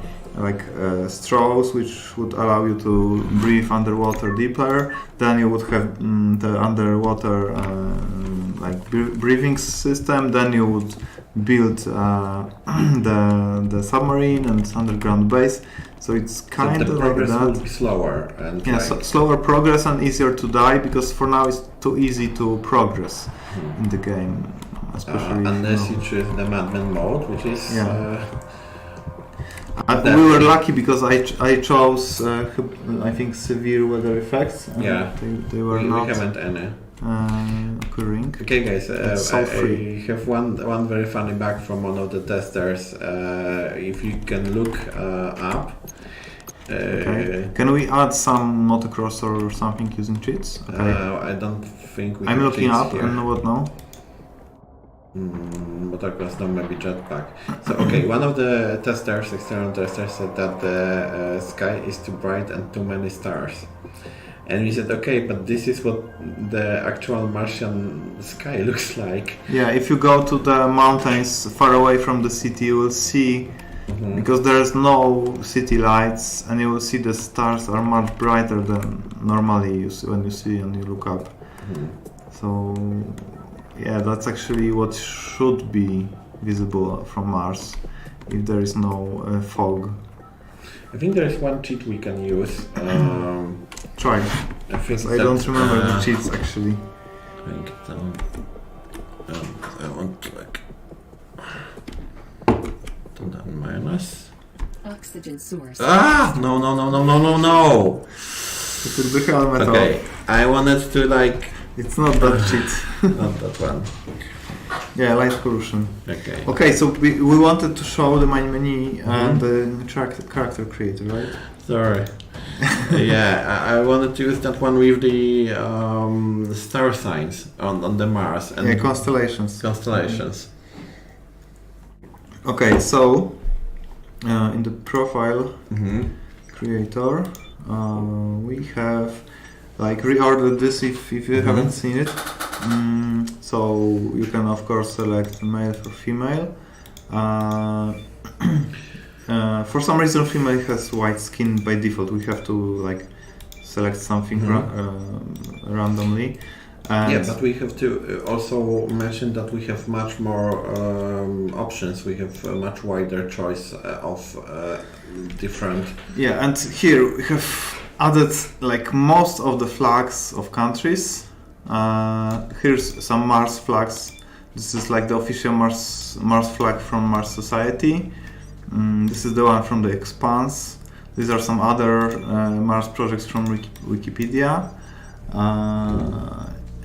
straws, which would allow you to breathe underwater deeper. Then you would have the underwater breathing system. Then you would build the submarine and underground base. So it's kind of like that. Will be slower and slower progress and easier to die, because for now it's too easy to progress in the game, especially unless you choose the Madman mode, which is. We were lucky because I chose I think severe weather effects. They were not. We haven't any. Occurring. Okay, guys. I have one very funny bug from one of the testers. If you can look up. Okay. Can we add some motocross or something using cheats? Okay. I don't think we. I'm have looking cheats up here. and what now? Motocross, no, maybe jetpack. So okay, one of the external testers, said that the sky is too bright and too many stars. And we said, okay, but this is what the actual Martian sky looks like. Yeah, if you go to the mountains far away from the city, you will see, because there's no city lights, and you will see the stars are much brighter than normally when you look up. So, yeah, that's actually what should be visible from Mars if there is no fog. I think there is one cheat we can use. Try. I don't remember the cheats actually. I want to do that minus. Oxygen source. No. It will be helmet. Okay, I wanted to It's not that cheat. Not that one. Yeah, light pollution. Okay. Okay, so we wanted to show the menu and the character creator, right? Sorry. I wanted to use that one with the star signs on the Mars and constellations. Okay, so in the profile creator, we have reordered this if you haven't seen it. So you can of course select male or female. For some reason female has white skin by default. We have to select something randomly. But we have to also mention that we have much more options. We have a much wider choice of different. Yeah, and here we have added most of the flags of countries. Here's some Mars flags. This is the official Mars flag from Mars Society. This is the one from the Expanse. These are some other Mars projects from Wikipedia.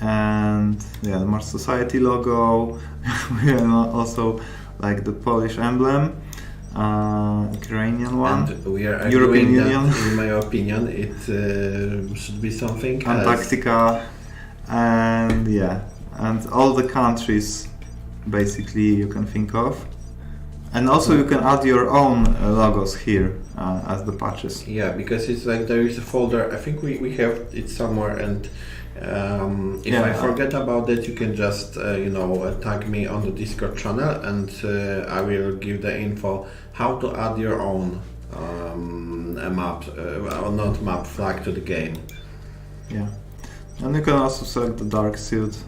And the Mars Society logo. We have also the Polish emblem. Ukrainian one. And we are European Union. That, in my opinion, it should be something Antarctica. And all the countries basically you can think of. And also you can add your own logos here as the patches. Yeah, because it's there is a folder. I think we have it somewhere, and if I forget about it, you can just tag me on the Discord channel, and I will give the info how to add your own flag to the game. Yeah, and you can also select the dark suit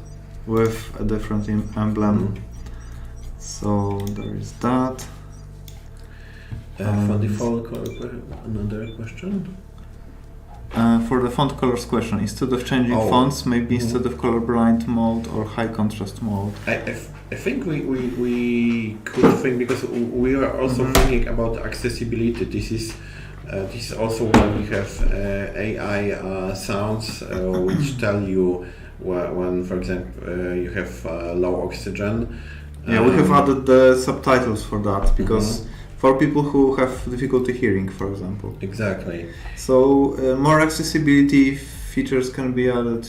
with a different emblem. So there is that. For the font color, another question? For the font colors question, instead of changing fonts, maybe instead of colorblind mode or high contrast mode. I think we could think, because we are also thinking about accessibility. This is This is also why we have AI sounds which tell you when, for example, you have low oxygen. Yeah, we have added the subtitles for that because for people who have difficulty hearing, for example. Exactly. So more accessibility features can be added,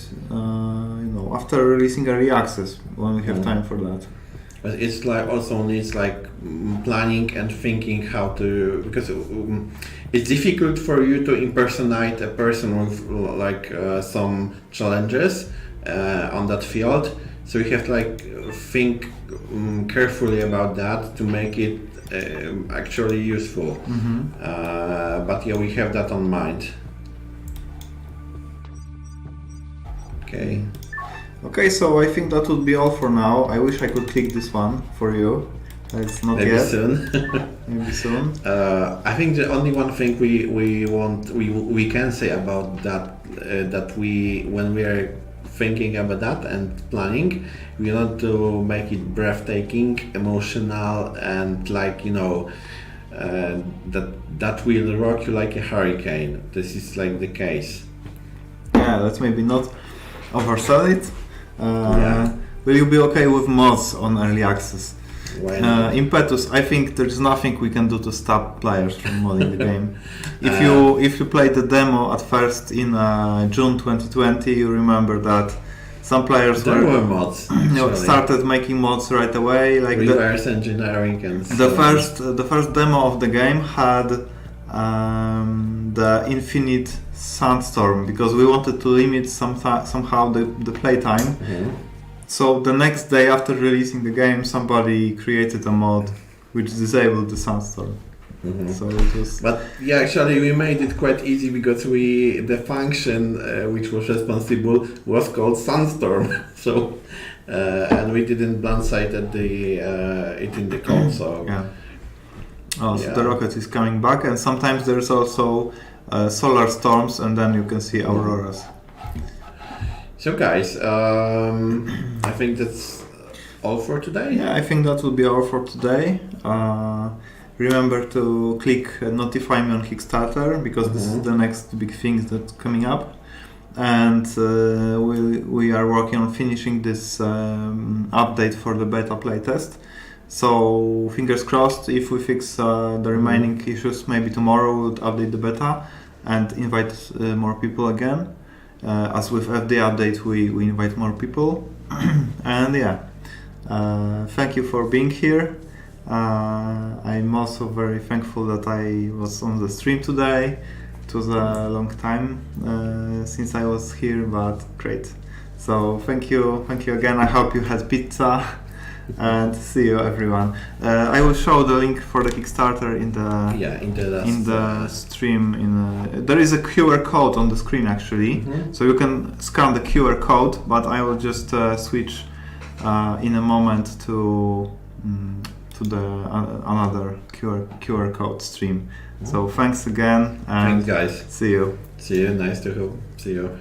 after releasing early access when we have time for that. But it's like also needs like planning and thinking how to, because it's difficult for you to impersonate a person with like some challenges on that field. So you have to like think carefully about that to make it actually useful. But yeah, we have that on mind. Okay. Okay, so I think that would be all for now. I wish I could click this one for you. It's not Maybe yet. soon. Maybe soon. I think the only one thing we can say about that that when we are thinking about that and planning, we want to make it breathtaking, emotional, and like that will rock you like a hurricane. This is like the case. Yeah, let's maybe not oversell it. Yeah. Will you be okay with mods on early access? Why not? Impetus, I think there's nothing we can do to stop players from modding the game. If you played the demo at first in June 2020, you remember that some players there were mods. Started making mods right away, like reverse engineering and the first demo of the game had the infinite sandstorm because we wanted to limit somehow the playtime. So the next day after releasing the game, somebody created a mod which disabled the sandstorm. So it was. But yeah, actually we made it quite easy because the function which was responsible was called sandstorm. So and we didn't blindside it in the code. So yeah. So the rocket is coming back, and sometimes there's also solar storms, and then you can see auroras. So guys, I think that's all for today. Yeah, I think that will be all for today. Remember to click notify me on Kickstarter because this is the next big thing that's coming up, and we are working on finishing this update for the beta playtest. So fingers crossed, if we fix the remaining issues, maybe tomorrow we'll update the beta and invite more people again. As with FD update, we invite more people. And yeah, thank you for being here. I'm also very thankful that I was on the stream today. It was a long time since I was here, but great. So thank you again. I hope you had pizza. And see you everyone. I will show the link for the Kickstarter in the stream. There is a QR code on the screen actually, so you can scan the QR code. But I will just switch in a moment to the another QR code stream. So thanks again. And thanks guys. See you. See you. Nice to see you.